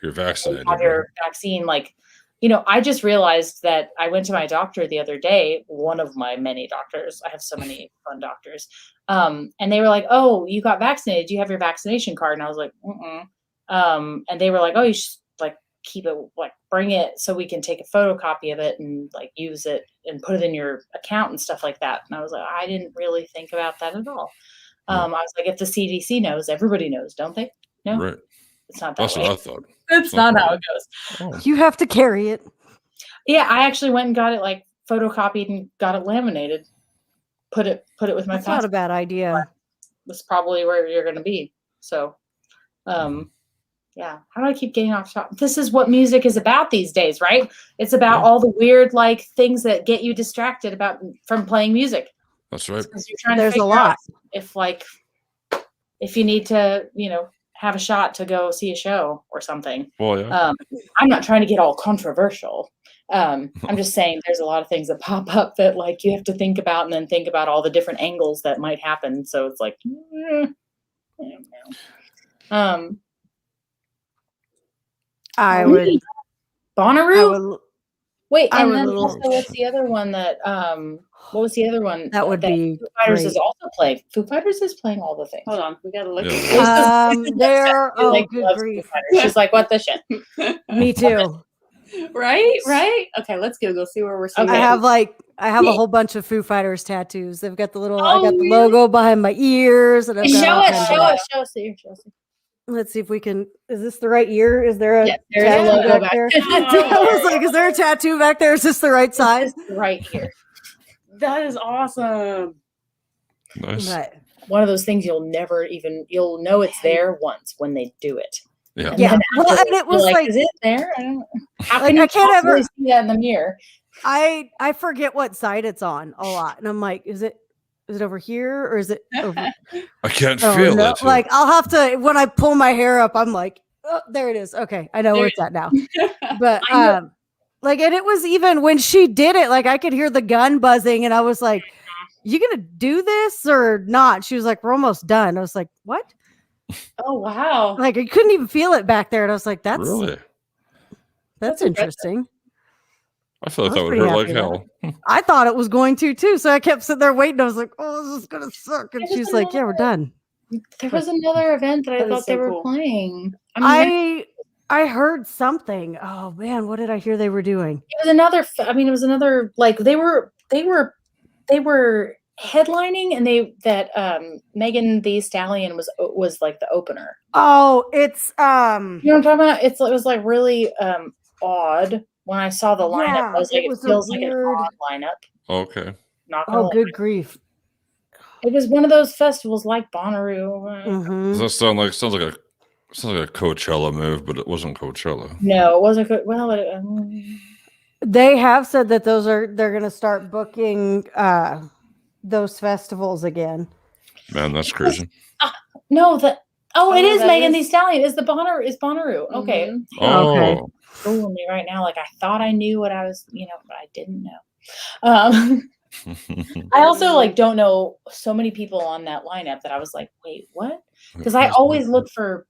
you're vaccinated, have your vaccine, like, you know, I just realized that I went to my doctor the other day, one of my many doctors. I have so many fun doctors. And they were like, oh, you got vaccinated. Do you have your vaccination card? And I was like, and they were like, oh, you should like keep it, like bring it so we can take a photocopy of it and like use it and put it in your account and stuff like that. And I was like, I didn't really think about that at all. I was like, if the CDC knows, everybody knows, don't they? No, right. It's not that That's way. what I thought. That's not how it goes. Oh. You have to carry it. Yeah, I actually went and got it like photocopied and got it laminated. Put it with my That's not a bad idea. That's probably where you're going to be. So, yeah. How do I keep getting off topic? This is what music is about these days, right? It's about all the weird like things that get you distracted from playing music. That's right. You're trying There's to a lot. if you need to, you know, have a shot to go see a show or something. Well, yeah. I'm not trying to get all controversial. I'm just saying there's a lot of things that pop up that like you have to think about and then think about all the different angles that might happen. So it's like, I don't know. I would. Bonnaroo? Wait, I and would then little- also what's the other one that what was the other one? That would be Foo Fighters great. is also playing. Foo Fighters is playing all the things. Hold on, we gotta look. Yeah. There. Oh, Like, good loves grief. Foo Fighters. She's like, what the shit? Me too. Right. Okay, let's go see where we're seeing. Okay. I have a whole bunch of Foo Fighters tattoos. They've got the little. I got the logo behind my ears, and I've got all kinds of- Show us here. Let's see if we can. Is this the right year? Is there a Yes, there is a tattoo logo back there? back there. I was like, is there a tattoo back there? Is this the right size? Right here. That is awesome. Nice. But, One of those things you'll know it's there once when they do it. Yeah. And yeah. then Well, and afterwards, it was you're like is it there? I don't know. How Like, can you I can't ever- possibly see that in the mirror? I forget what side it's on a lot, and I'm like, is it over here or is it over? I can't Oh, feel no. it. Like I'll have to when I pull my hair up, I'm like, oh, there it is. Okay, I know There where it it's at now. But I know. like, and it was even when she did it, like I could hear the gun buzzing, and I was like, "You gonna do this or not?" She was like, "We're almost done." I was like, "What?" Oh wow. Like I couldn't even feel it back there, and I was like, "That's Really? that's impressive. interesting." I feel like I that was would pretty hurt like happy with hell. I thought it was going to too, so I kept sitting there waiting. I was like, "Oh, this is gonna suck," and It was she's like, "Yeah, we're done." There was another event that I That is thought they so were cool. playing. I heard something. Oh man, what did I hear they were doing? It was another. It was another. Like they were headlining, and Megan Thee Stallion was like the opener. Oh, it's You know what I'm talking about? It was like really odd when I saw the lineup. Yeah, I was like, it was a feels like an weird- odd lineup. Okay. Not gonna oh lie. good grief. It was one of those festivals like Bonnaroo. Mhm. Does that sounds like a Coachella move, but it wasn't Coachella. No, it wasn't good. Well, They have said that they're going to start booking those festivals again. Man, that's crazy. no, it is that Megan is- Thee Stallion. Is Bonnaroo? Okay, Mhm. Oh, Okay. fooling me right now. Like I thought I knew what I was, but I didn't know. I also like don't know so many people on that lineup that I was like, wait, what? Because I always look for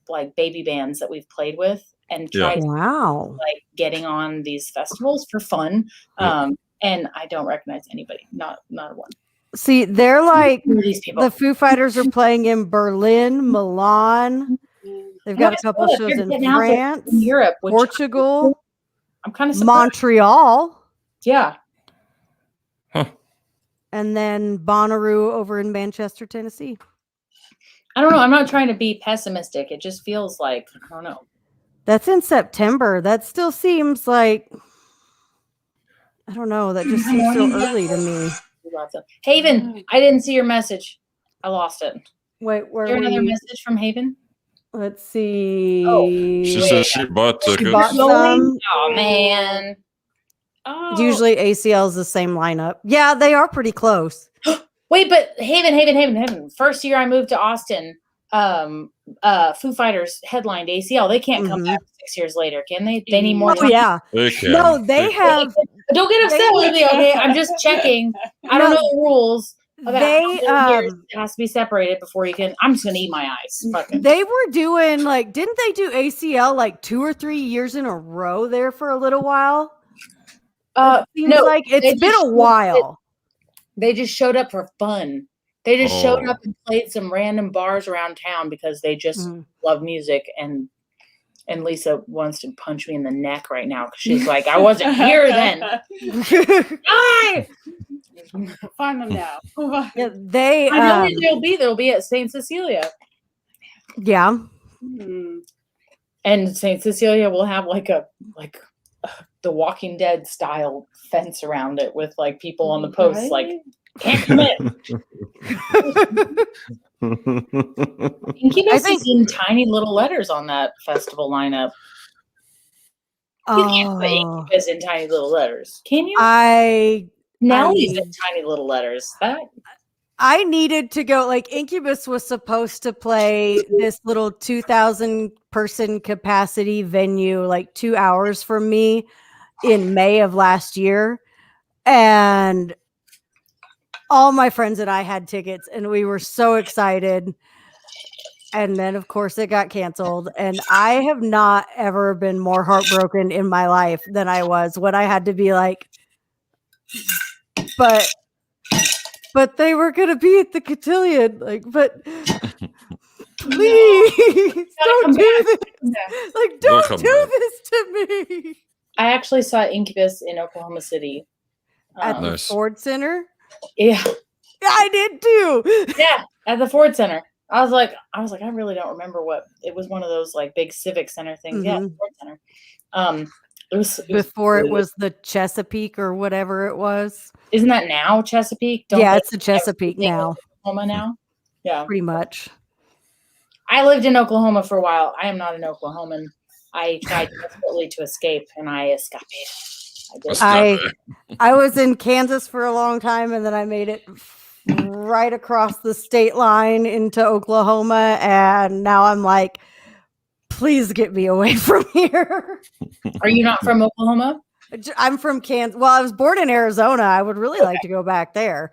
like baby bands that we've played with and try to Wow. like getting on these festivals for fun. Yeah. And I don't recognize anybody, not one. See, they're like Who are these people? the Foo Fighters are playing in Berlin, Milan. They've got a couple They're shows in getting out there France, in Europe, which Portugal, I'm kind of surprised. Montreal, Yeah. and then Bonnaroo over in Manchester, Tennessee. I don't know. I'm not trying to be pessimistic. It just feels like, I don't know. That's in September. That still seems like, I don't know. That just seems so early to me. Haven, I didn't see your message. I lost it. Wait, where Is there were another you? message from Haven? Let's see. She says she bought She tickets. bought some. Oh man. Oh. Usually ACL is the same lineup. Yeah, they are pretty close. Wait, but Haven. First year I moved to Austin, Foo Fighters headlined ACL. They can't come back 6 years later, can they? They need more Oh time. yeah. They can. No, they can. have. Don't get upset with me, okay? I'm just checking. I don't No, know the rules. About They how many years it has to be separated before you can. I'm just gonna eat my eyes. Fuck it. they were doing like, didn't they do ACL like 2 or 3 years in a row there for a little while? Seems no, like they it's been just a while. They just showed up for fun. They just showed Oh. up and played some random bars around town because they just Mhm. love music. And Lisa wants to punch me in the neck right now because she's like, I wasn't here then. Hi! Find them now. Yeah, they I know where they'll be. They'll be at St. Cecilia. yeah. Hmm. And St. Cecilia will have like the Walking Dead style fence around it with like people on the posts like can't come in. Incubus is in tiny little letters on that festival lineup. You can't put Oh, Incubus in tiny little letters, can you? I Nellie's in tiny little letters. I needed to go. Like Incubus was supposed to play this little 2,000 person capacity venue, like 2 hours from me in May of last year. And all my friends and I had tickets and we were so excited. And then of course it got canceled. And I have not ever been more heartbroken in my life than I was when I had to be like, but they were going to be at the cotillion. Like, but please don't do this. Like, They'll don't come do back. this to me. I actually saw Incubus in Oklahoma City. At the Nice. Ford Center? Yeah, I did too. yeah, at the Ford Center. I was like, I really don't remember what it was. One of those like big civic center things. Yeah, Mhm. Ford Center. It was Before it good. was the Chesapeake or whatever it was. Isn't that now Chesapeake? Yeah, they it's the Chesapeake everything now, in Oklahoma now. Yeah, pretty much. I lived in Oklahoma for a while. I am not an Oklahoman. I tried desperately to escape, and I escaped. I was in Kansas for a long time, and then I made it right across the state line into Oklahoma, and now I'm like, please get me away from here. Are you not from Oklahoma? I'm from Kansas. Well, I was born in Arizona. I would really like to go back there,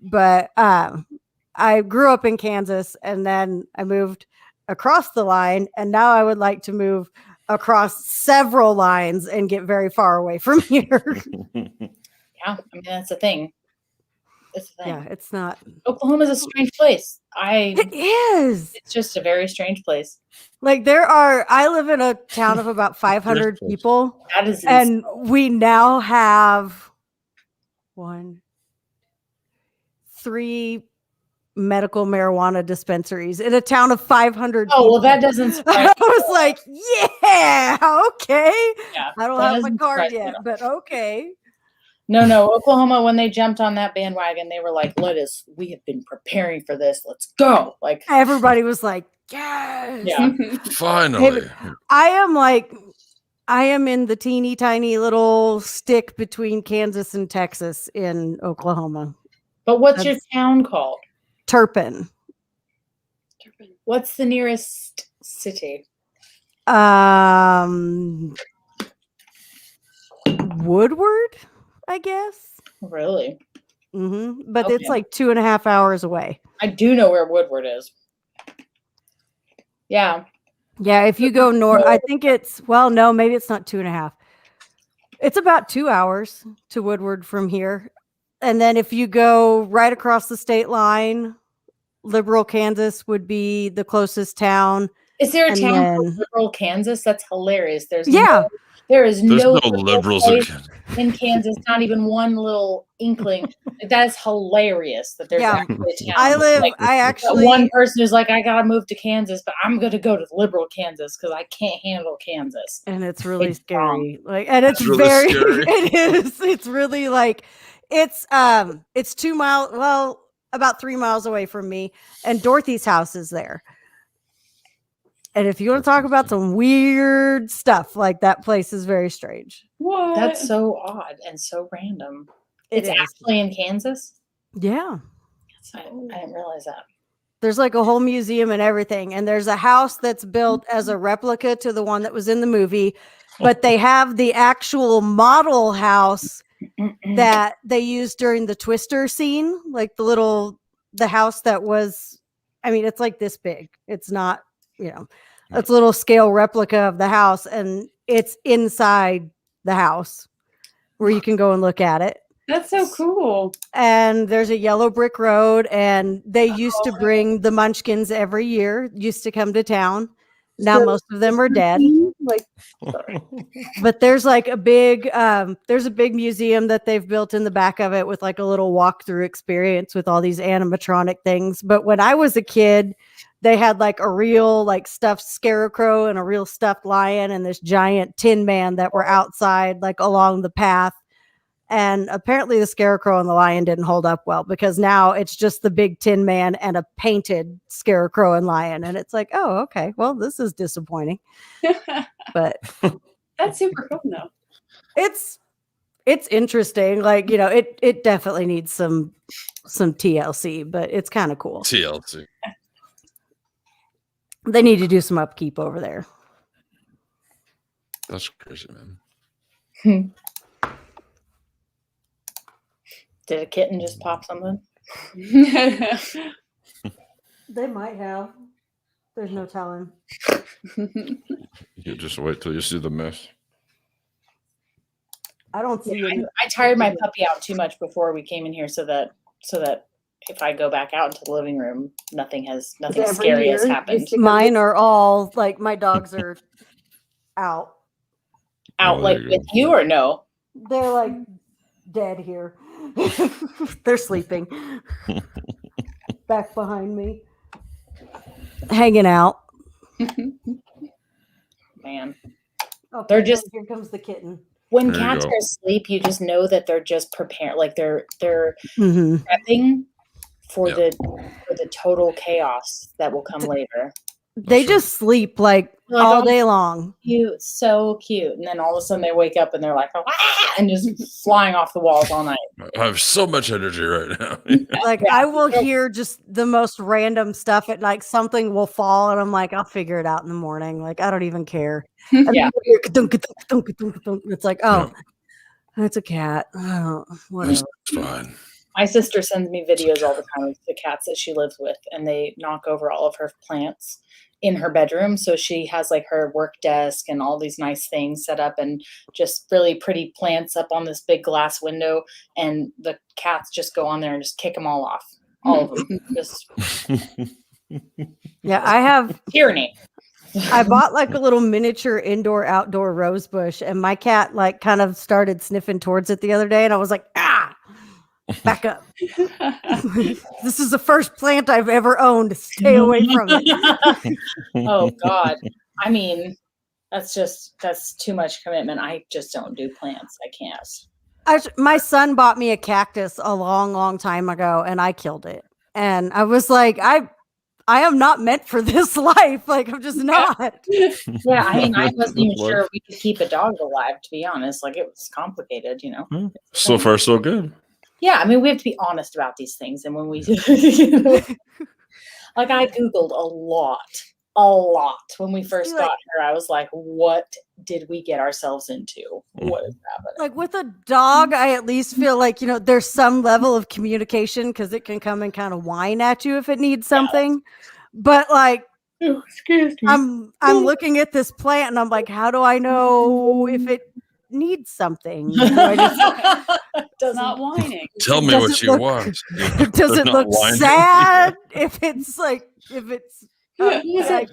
but I grew up in Kansas, and then I moved across the line, and now I would like to move across several lines and get very far away from here. Yeah, I mean that's the thing. It's a thing. Yeah, it's not. Oklahoma's a strange place. It is. It's just a very strange place. Like I live in a town of about 500 people, That is and we now have 3 medical marijuana dispensaries in a town of 500 people. Oh, well, that doesn't surprise I me. was like, yeah, okay. Yeah, I don't that have my doesn't card surprise me yet, at all. but okay. No, Oklahoma, when they jumped on that bandwagon, they were like, we have been preparing for this. Let's go. Like, Everybody was like, yes. yeah. Finally. I am in the teeny tiny little stick between Kansas and Texas in Oklahoma. But what's your town called? Turpin. What's the nearest city? Woodward, I guess. Really? But Okay. it's like 2.5 hours away. I do know where Woodward is. Yeah. Yeah, if you go north, I think no, maybe it's not 2.5. It's about 2 hours to Woodward from here. And then if you go right across the state line, Liberal, Kansas would be the closest town. Is there a And town then- called Liberal, Kansas? That's hilarious. Yeah. There is There's no no liberals place in in Kansas, not even one little inkling. That is hilarious that there's Yeah. actually a town. I One person who's like, I gotta move to Kansas, but I'm gonna go to Liberal Kansas because I can't handle Kansas. and it's really It's scary. And it's really very scary. it is. It's really like it's 2 miles, well, about 3 miles away from me, and Dorothy's house is there. And if you want to talk about some weird stuff, like that place is very strange. What? That's so odd and so random. It It's is. actually in Kansas. Yeah. I didn't realize that. There's like a whole museum and everything. And there's a house that's built as a replica to the one that was in the movie, but they have the actual model house that they used during the Twister scene, like the house that was, I mean, it's like this big. It's not, it's a little scale replica of the house, and it's inside the house where you can go and look at it. That's so cool. And there's a yellow brick road, and they used to bring the Munchkins every year, used to come to town. Now most of them are dead. But there's like a big museum that they've built in the back of it with like a little walkthrough experience with all these animatronic things. But when I was a kid, they had like a real like stuffed scarecrow and a real stuffed lion and this giant tin man that were outside like along the path. And apparently the scarecrow and the lion didn't hold up well, because now it's just the big tin man and a painted scarecrow and lion. And it's like, oh, okay, well, this is disappointing. But That's super cool though. it's interesting. Like, it definitely needs some TLC, but it's kind of cool. TLC. They need to do some upkeep over there. That's crazy, man. Did a kitten just pop something? They might have. There's no telling. You just wait till you see the mess. I don't see any. I tired my puppy out too much before we came in here, so that if I go back out into the living room, nothing scary has happened. Mine are all like, my dogs are out. Out like with you or no? They're like dead here. They're sleeping back behind me, hanging out. Man, Okay, here comes the kitten. when There you cats go. are asleep, you just know that they're just prepared, like they're Mhm. prepping for Yep. the total chaos that will come later. They just sleep like Like, all oh, day long. Cute, so cute, and then all of a sudden they wake up and they're like, "Ah!" and just flying off the walls all night. I have so much energy right now. Like, I will hear just the most random stuff at like something will fall, and I'm like, I'll figure it out in the morning. Like, I don't even care. And then Yeah. you hear ka-dunk, ka-dunk, ka-dunk, ka-dunk, ka-dunk. It's like, oh, it's a cat. Oh, whatever. It's fine. My sister sends me videos all the time of the cats that she lives with, and they knock over all of her plants in her bedroom. So she has like her work desk and all these nice things set up and just really pretty plants up on this big glass window. And the cats just go on there and just kick them all off. All of them. Just Yeah, I have. tyranny. I bought like a little miniature indoor outdoor rose bush, and my cat like kind of started sniffing towards it the other day, and I was like, back up. This is the first plant I've ever owned. Stay away from it. Oh God. I mean, that's too much commitment. I just don't do plants. I can't. My son bought me a cactus a long time ago, and I killed it. And I was like, I am not meant for this life. Like, I'm just not. Yeah, I mean, I wasn't even sure we could keep a dog alive, to be honest. Like, it was complicated, you know. So far, so good. Yeah, I mean, we have to be honest about these things. And when we, like, I Googled a lot when we first got her. I was like, what did we get ourselves into? What is happening? Like with a dog, I at least feel like, there's some level of communication because it can come and kind of whine at you if it needs something. But like, excuse me. I'm looking at this plant and I'm like, how do I know if it needs something? It's not whining. Tell me what you want. Does it look sad? If it's like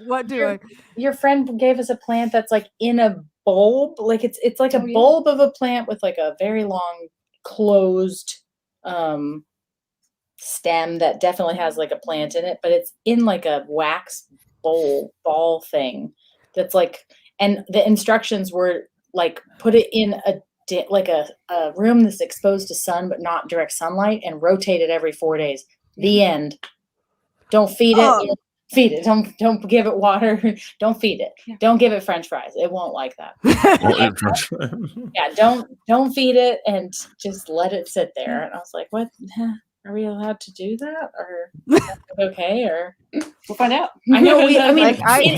what do I? Your friend gave us a plant that's like in a bulb. Like it's like a bulb of a plant with like a very long closed stem that definitely has like a plant in it, but it's in like a wax ball thing that's like, and the instructions were like, put it in a room that's exposed to sun but not direct sunlight, and rotate it every 4 days. The end. Don't feed it. Feed it. Don't give it water. Don't feed it. Yeah. Don't give it French fries. It won't like that. Yeah, don't feed it and just let it sit there. And I was like, what? Are we allowed to do that? Or is that okay? Or we'll find out. I know it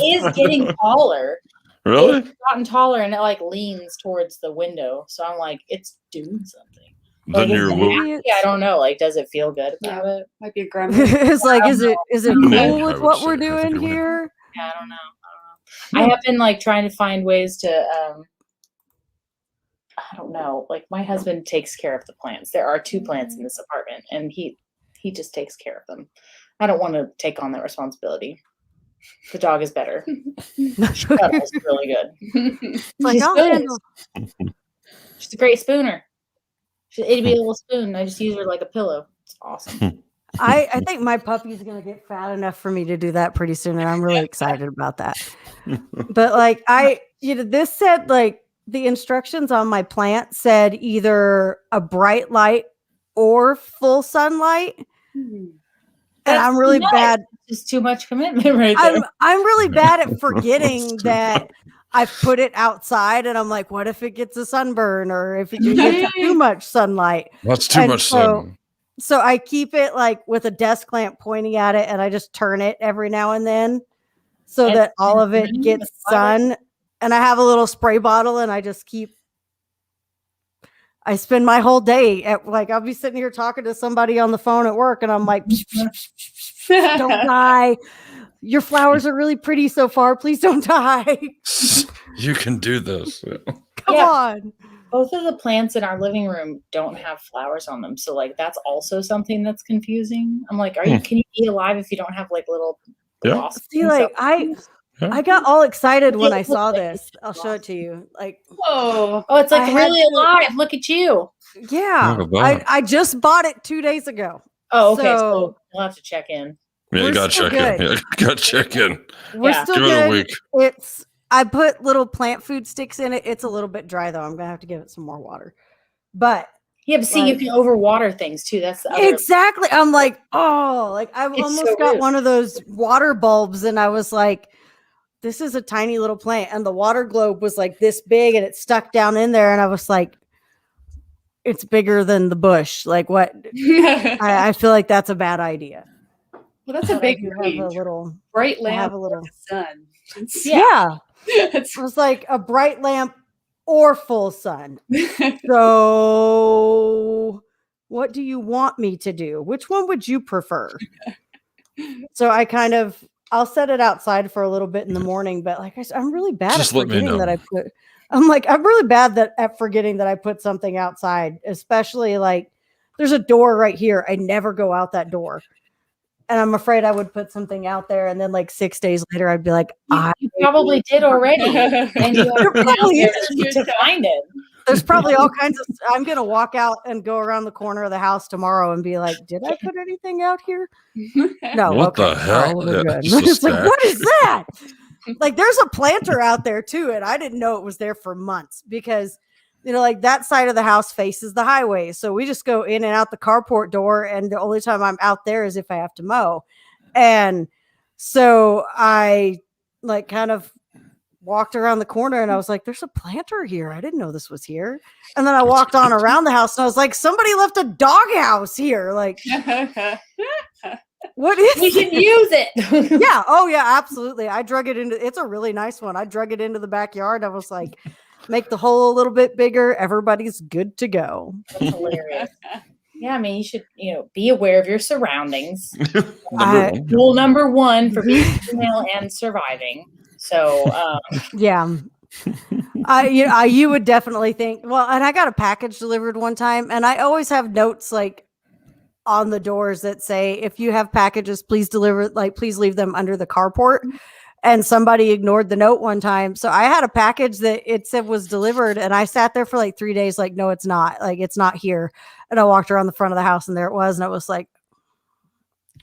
is getting taller. Really? It's gotten taller and it like leans towards the window. So I'm like, it's doing something. Then you're I don't know. Like, does it feel good about it? Might be a gremlin. It's like, is it cool with what we're doing here? Yeah, I don't know. I have been like trying to find ways to I don't know. Like, my husband takes care of the plants. There are 2 plants in this apartment, and he just takes care of them. I don't want to take on that responsibility. The dog is better. Shuttle is really good. Like, She's a great spooner. She's an itty bitty little spoon. I just use her like a pillow. It's awesome. I think my puppy's gonna get fat enough for me to do that pretty soon, and I'm really excited about that. But like, this said, like, the instructions on my plant said either a bright light or full sunlight. And I'm really bad. It's too much commitment right there. I'm really bad at forgetting that I've put it outside, and I'm like, what if it gets a sunburn, or if it gets too much sunlight? That's too much sun. So I keep it like with a desk lamp pointing at it, and I just turn it every now and then so that all of it gets sun. And I have a little spray bottle, and I spend my whole day at, like, I'll be sitting here talking to somebody on the phone at work, and I'm like, don't die. Your flowers are really pretty so far. Please don't die. You can do this. Come on. Both of the plants in our living room don't have flowers on them. So like, that's also something that's confusing. I'm like, can you be alive if you don't have like little blossoms? See, like, I got all excited when I saw this. I'll show it to you. Like, oh, it's like really alive. Look at you. Yeah. I just bought it 2 days ago. Oh, okay. So we'll have to check in. Yeah, you gotta check in. Yeah, you gotta check in. We're still give good. It a week. I put little plant food sticks in it. It's a little bit dry though. I'm gonna have to give it some more water. But see, you can overwater things too. That's the other. Exactly. I'm like, I've almost got one of those water bulbs, and I was like, this is a tiny little plant, and the water globe was like this big, and it stuck down in there, and I was like, it's bigger than the bush. Like, what? I feel like that's a bad idea. Well, that's a big range. Have a little bright lamp. Have a little sun. It was like a bright lamp or full sun. So What do you want me to do? Which one would you prefer? So I'll set it outside for a little bit in the morning, but like I'm really bad Just at let me forgetting know. I'm really bad at forgetting that I put something outside, especially like there's a door right here. I never go out that door. And I'm afraid I would put something out there, and then like 6 days later, I'd be like, You probably did already, and you have to out there to find it. There's probably all kinds of. I'm gonna walk out and go around the corner of the house tomorrow and be like, "Did I put anything out here?" No. What the All right, hell? we're Yeah, good. just a It's like, stack. what is that? Like, there's a planter out there too, and I didn't know it was there for months because, like that side of the house faces the highway, so we just go in and out the carport door, and the only time I'm out there is if I have to mow, and so I like kind of walked around the corner and I was like, there's a planter here. I didn't know this was here. And then I walked on around the house and I was like, somebody left a doghouse here. Like, what is We can this? use it. Yeah. Oh yeah, absolutely. I drug it into, it's a really nice one. I drug it into the backyard. I was like, make the hole a little bit bigger. Everybody's good to go. That's hilarious. Yeah, I mean, you should, be aware of your surroundings. Rule number one for being female and surviving. So, yeah. You would definitely think, well, and I got a package delivered one time, and I always have notes like on the doors that say, if you have packages, please leave them under the carport. And somebody ignored the note one time. So I had a package that it said was delivered, and I sat there for like 3 days, like, no, it's not. Like, it's not here. And I walked around the front of the house, and there it was. And I was like,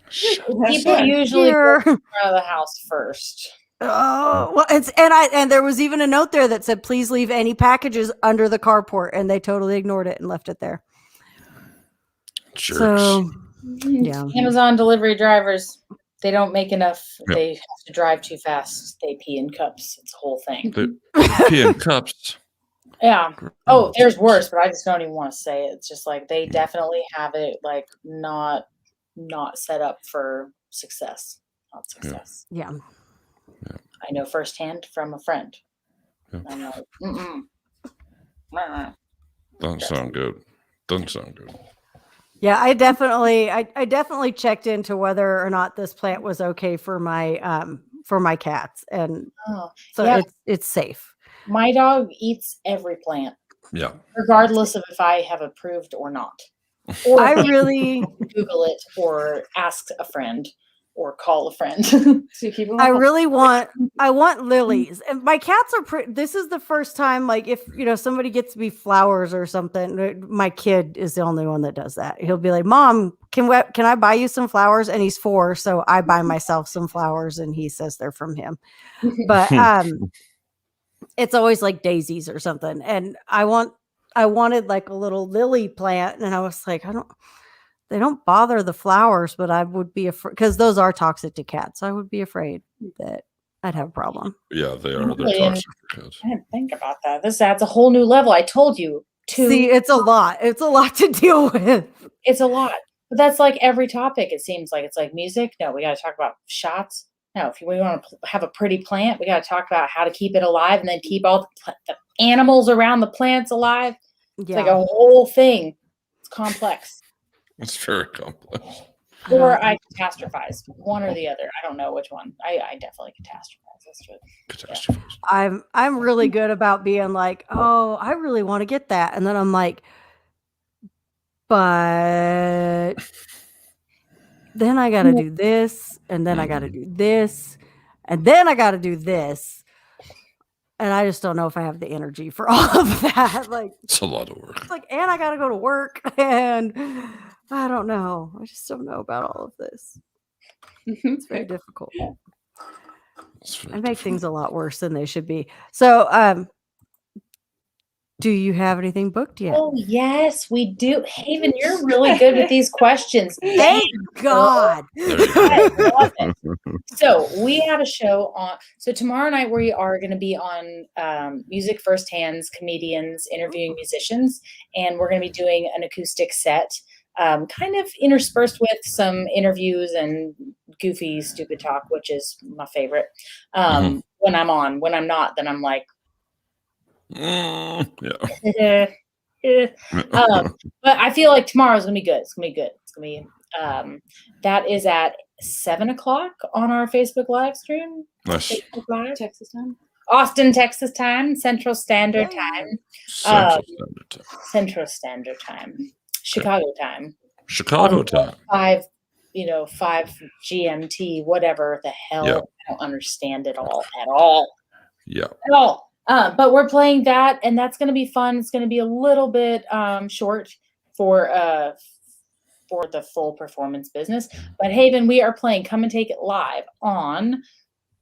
people usually go to the front of the house first. Oh, well, and there was even a note there that said, please leave any packages under the carport, and they totally ignored it and left it there. Jerks. So, yeah. Amazon delivery drivers, they don't make enough. Yep. They have to drive too fast. They pee in cups. It's a whole thing. They pee in cups. Yeah. Oh, there's worse, but I just don't even want to say it. It's just like they definitely have it like not set up for success. Not success. Yeah. I know firsthand from a friend. Yeah. I'm like, Doesn't sound good. Doesn't sound good. Yeah, I definitely checked into whether or not this plant was okay for my cats, and it's safe. My dog eats every plant. Yeah, regardless of if I have approved or not. Or I really Google it or ask a friend or call a friend. I want lilies, and my cats are this is the first time, like, if somebody gets me flowers or something, my kid is the only one that does that. He'll be like, Mom, can I buy you some flowers? And he's 4, so I buy myself some flowers, and he says they're from him. But it's always like daisies or something, and I wanted like a little lily plant, and I was like, they don't bother the flowers, but I would be afraid because those are toxic to cats. So I would be afraid that I'd have a problem. Yeah, they are. They're toxic for cats. I didn't think about that. This adds a whole new level. I told you. See, it's a lot. It's a lot to deal with. It's a lot. But that's like every topic. It seems like it's like music. No, we got to talk about shots. No, if we want to have a pretty plant, we got to talk about how to keep it alive and then keep all the animals around the plants alive. It's like a whole thing. It's complex. It's very complex. Or I catastrophize, one or the other. I don't know which one. I definitely catastrophize. That's true. Catastrophize. Yeah. I'm really good about being like, oh, I really want to get that, and then I'm like, but then I got to do this, and then I got to do this, and then I got to do this. And I just don't know if I have the energy for all of that. Like, it's a lot of work. It's like, and I got to go to work, and I don't know. I just don't know about all of this. It's very difficult. I make things a lot worse than they should be. So, do you have anything booked yet? Oh, yes, we do. Haven, you're really good with these questions. Thank God. I love it. So we have a show on. So tomorrow night we are going to be on Music First Hands, comedians interviewing musicians. And we're going to be doing an acoustic set, kind of interspersed with some interviews and goofy, stupid talk, which is my favorite. When I'm on. When I'm not, then I'm like, yeah. But I feel like tomorrow's gonna be good. It's gonna be good. It's gonna be that is at 7:00 on our Facebook live stream. Nice. Facebook Live. Texas time. Austin, Texas time, Central Standard Time. Central Standard Time. Chicago time. Chicago time. 5 GMT, whatever the hell. Yeah. I don't understand it all at all. Yeah. At all. But we're playing that, and that's going to be fun. It's going to be a little bit short for the full performance business. But Haven, we are playing Come and Take It Live on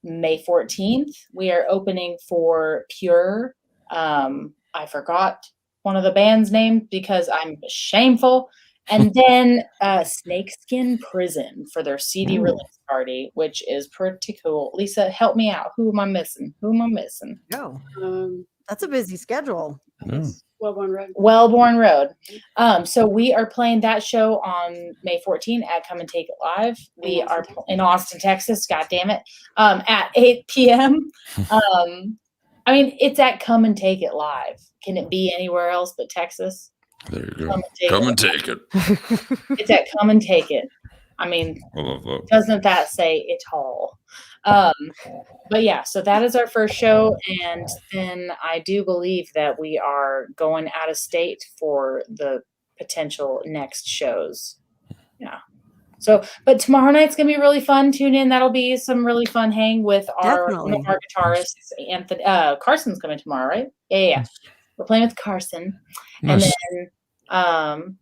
May 14th. We are opening for Pure. I forgot one of the band's name because I'm shameful. And then Snakeskin Prison for their CD release party, which is pretty cool. Lisa, help me out. Who am I missing? No. That's a busy schedule. Yeah. Wellborn Road. So we are playing that show on May 14th at Come and Take It Live. We are in Austin, Texas. God damn it. At 8 p.m. I mean, it's at Come and Take It Live. Can it be anywhere else but Texas? There you go. Come and take it. It's at Come and Take It. I mean, I love that. doesn't that say it all? But yeah, so that is our first show. And then I do believe that we are going out of state for the potential next shows. Yeah. So, but tomorrow night's going to be really fun. Tune in. That'll be some really fun hang with one of our guitarists. Anthony, Carson's coming tomorrow, right? Yeah. We're playing with Carson. Nice. And then,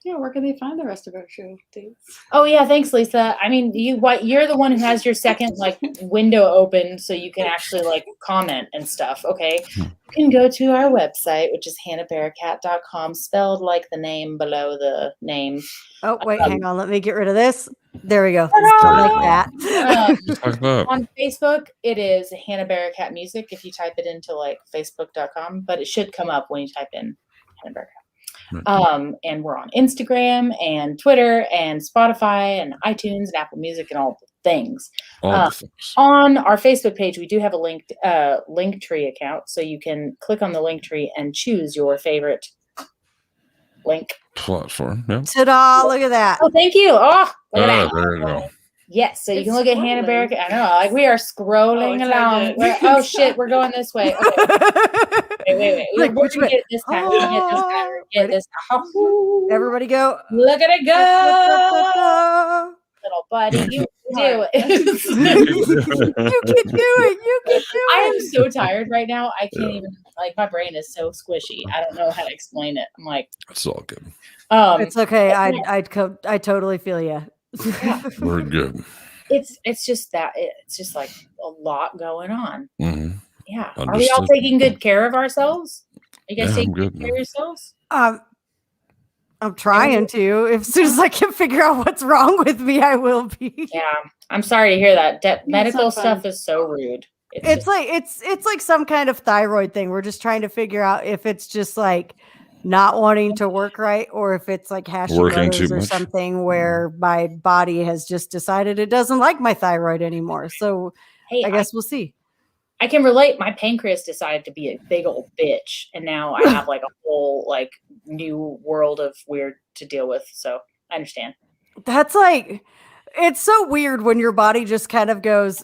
Yeah, where can they find the rest of our show? Thanks. oh yeah, thanks, Lisa. I mean, you're the one who has your second window open, so you can actually comment and stuff. Okay, you can go to our website, which is hannabarakat.com, spelled like the name below the name. Oh wait, hang on. Let me get rid of this. There we go. Like that. On Facebook, it is Hanna Barakat Music. If you type it into facebook.com, but it should come up when you type in Hanna Barakat. And we're on Instagram and Twitter and Spotify and iTunes and Apple Music and all the things. On our Facebook page, we do have a Linktree account, so you can click on the Linktree and choose your favorite link platform. Yeah. Ta-da! Look at that. Oh, thank you. Oh, look at that. There you go. Yes, so you can look at Hanna Barakat. I don't know, we are scrolling along. Oh shit, we're going this way. Okay. Wait. We're going to get it this time. Get this time. Everybody go. Look at it go. Little buddy, you do it. You can do it. I am so tired right now. I can't even, my brain is so squishy. I don't know how to explain it. I'm like, it's all good. It's okay. I totally feel you. Yeah. We're good. It's just that it's just a lot going on. Mm-hmm. Yeah. Are we all taking good care of ourselves? Are you guys taking good care of yourselves? I'm trying to. As soon as I can figure out what's wrong with me, I will be. Yeah. I'm sorry to hear that. Medical stuff is so rude. It's like some kind of thyroid thing. We're just trying to figure out if it's just not wanting to work right, or if it's Hashimoto's or something where my body has just decided it doesn't like my thyroid anymore. So I guess we'll see. I can relate. My pancreas decided to be a big old bitch, and now I have a whole new world of weird to deal with. So I understand. That's it's so weird when your body just kind of goes,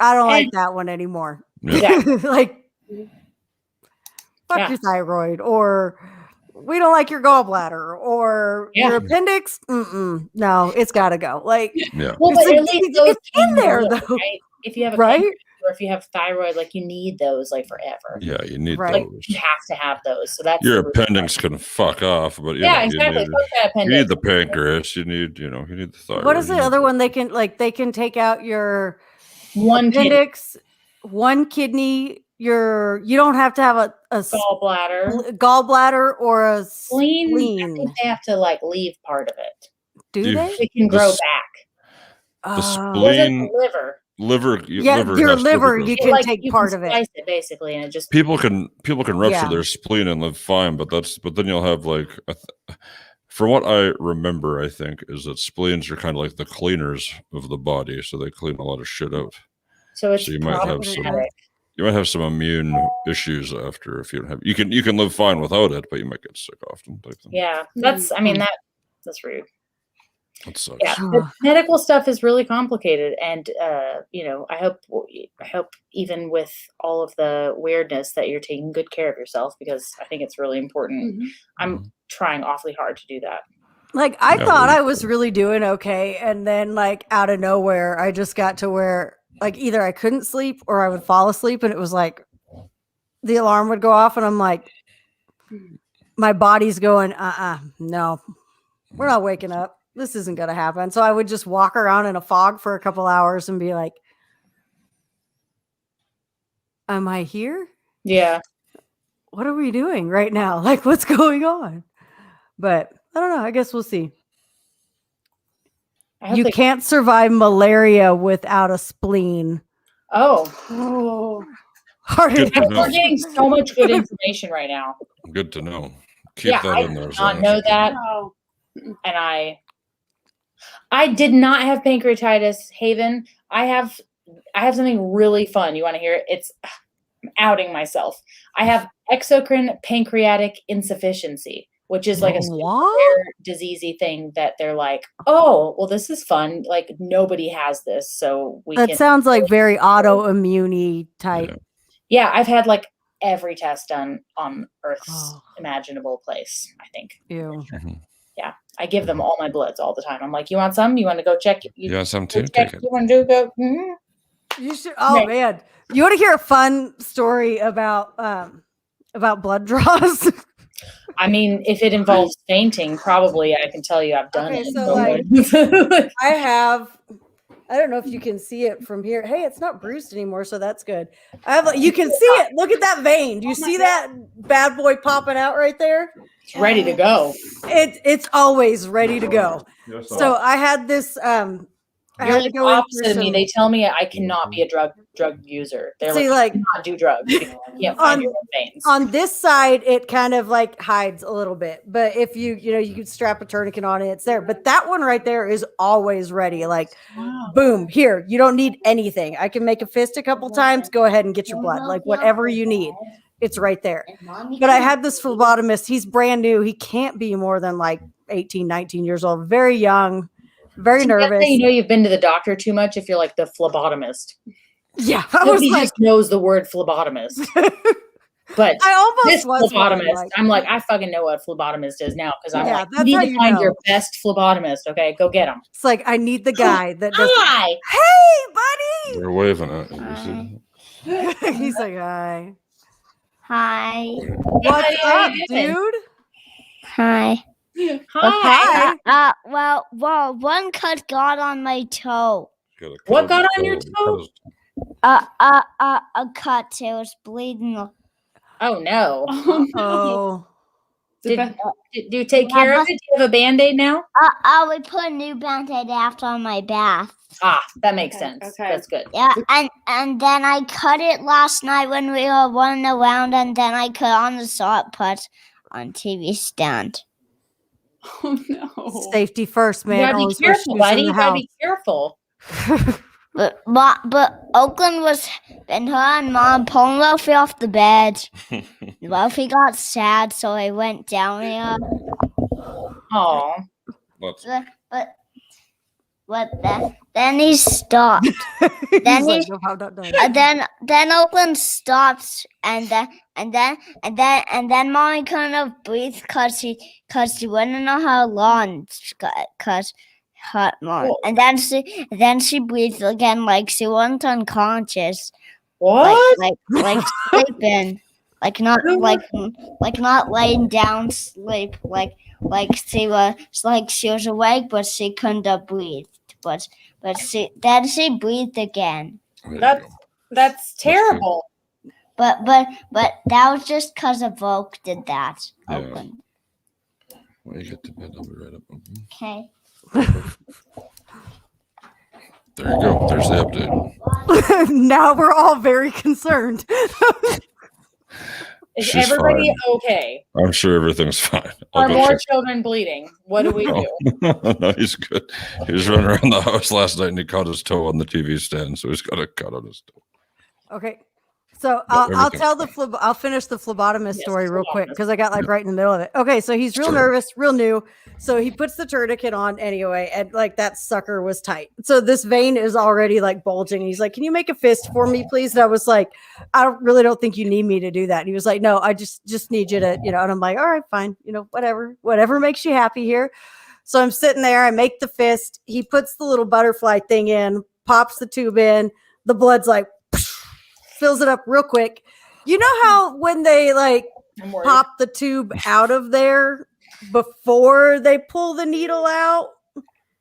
I don't like that one anymore. Yeah. Fuck your thyroid, or we don't like your gallbladder, or your appendix. No, it's got to go. Well, but at least those in there though. Right? If you have a or if you have thyroid, you need those forever. Yeah, you need those. You have to have those. So that's your appendix can fuck off, but exactly. You need the pancreas. You need you need the thyroid. What is the other one? They can take out your one appendix, one kidney. You don't have to have a gallbladder or a spleen. I think they have to leave part of it. Do they? It can grow back. The spleen, liver. Your liver. You can take part of it. Slice it basically, and it just people can rupture their spleen and live fine, but then you'll have from what I remember, I think is that spleens are kind of like the cleaners of the body, so they clean a lot of shit out. So you might have some. You might have some immune issues after if you don't have. You can live fine without it, but you might get sick often. Type thing. Yeah, that's. I mean that's rude. That sucks. Yeah, the medical stuff is really complicated, and I hope even with all of the weirdness that you're taking good care of yourself, because I think it's really important. Mhm. I'm trying awfully hard to do that. Like I thought I was really doing okay, and then like out of nowhere, I just got to where like either I couldn't sleep or I would fall asleep, and it was like the alarm would go off, and I'm like, my body's going, no, we're not waking up. This isn't gonna happen. So I would just walk around in a fog for a couple hours and be like, am I here? Yeah. What are we doing right now? Like, what's going on? But I don't know. I guess we'll see. You can't survive malaria without a spleen. Oh. Good to know. We're getting so much good information right now. Good to know. Keep that in there. I did not know that. And I did not have pancreatitis, Haven. I have something really fun. You want to hear it? It's I'm outing myself. I have exocrine pancreatic insufficiency, which is like a rare diseasey thing that they're like, oh, well, this is fun. Like nobody has this, so we. That sounds like very autoimmune type. Yeah, I've had like every test done on Earth's imaginable place. I think. Ew. Yeah, I give them all my bloods all the time. I'm like, you want some? You want to go check? You want some too? Take it. You want to go? Mm-hmm. You should. Oh man, you want to hear a fun story about blood draws? I mean, if it involves fainting, probably I can tell you I've done it. So like, I don't know if you can see it from here. Hey, it's not bruised anymore, so that's good. You can see it. Look at that vein. Do you see that bad boy popping out right there? It's ready to go. It's always ready to go. So I had this. You're like the opposite of me. They tell me I cannot be a drug user. They're like, not do drugs. You can't find your own veins. On this side, it kind of like hides a little bit, but if you could strap a tourniquet on it, it's there. But that one right there is always ready. Like, boom, here. You don't need anything. I can make a fist a couple times. Go ahead and get your blood. Like whatever you need, it's right there. But I had this phlebotomist. He's brand new. He can't be more than like 18, 19 years old. Very young. Very nervous. You've been to the doctor too much if you're like the phlebotomist. Yeah. Nobody just knows the word phlebotomist. But I almost was phlebotomist. I'm like, I fucking know what phlebotomist is now because I'm like, you need to find your best phlebotomist. Okay, go get him. It's like I need the guy that does. Hi. Hey, buddy. They're waving at you. He's like, hi. Hi. What's up, dude? Hi. Hi. Well, one cut got on my toe. What got on your toe? A cut. It was bleeding. Oh no. Oh. Did you take care of it? Do you have a Band-Aid now? We put a new Band-Aid after on my bath. That makes sense. Okay. That's good. Yeah, and then I cut it last night when we were running around, and then I cut on the saw it put on TV stand. Oh no! Safety first, man. You gotta be careful, buddy. You gotta be careful. But Oakland was and her and Mom pulling Ralphie off the bed. Ralphie got sad, so I went down there. Oh. But then he stopped. then then Oakland stopped, and then Mommy couldn't breathe because she wouldn't know how long because hurt Mom. And then she breathed again like she wasn't unconscious. What? Like sleeping, like not laying down sleep, like she was awake but she couldn't breathe. But she breathed again. That's terrible. But that was just because of Volk did that. Yeah. Oakland. When you get to bed, I'll be right up. Okay. There you go. There's the update. Now we're all very concerned. Is She's everybody fine. okay? I'm sure everything's fine. Are more children bleeding? What do we do? No, he's good. He was running around the house last night and he caught his toe on the TV stand, so he's got a cut on his toe. Okay. So But I'll everything's tell the fine. I'll finish the phlebotomist Yes, story real quick phlebotomist. because I got like right in the middle of it. Okay, so he's real Sure. nervous, real new. So he puts the tourniquet on anyway, and like that sucker was tight. So this vein is already like bulging. He's like, "Can you make a fist for me, please?" And I was like, really don't think you need me to do that." And he was like, "No, I just need you to, you know." And I'm like, "All right, fine, you know, whatever makes you happy here." So I'm sitting there. I make the fist. He puts the little butterfly thing in, pops the tube in. The blood's like fills it up real quick. You know how when they like I'm worried. pop the tube out of there before they pull the needle out?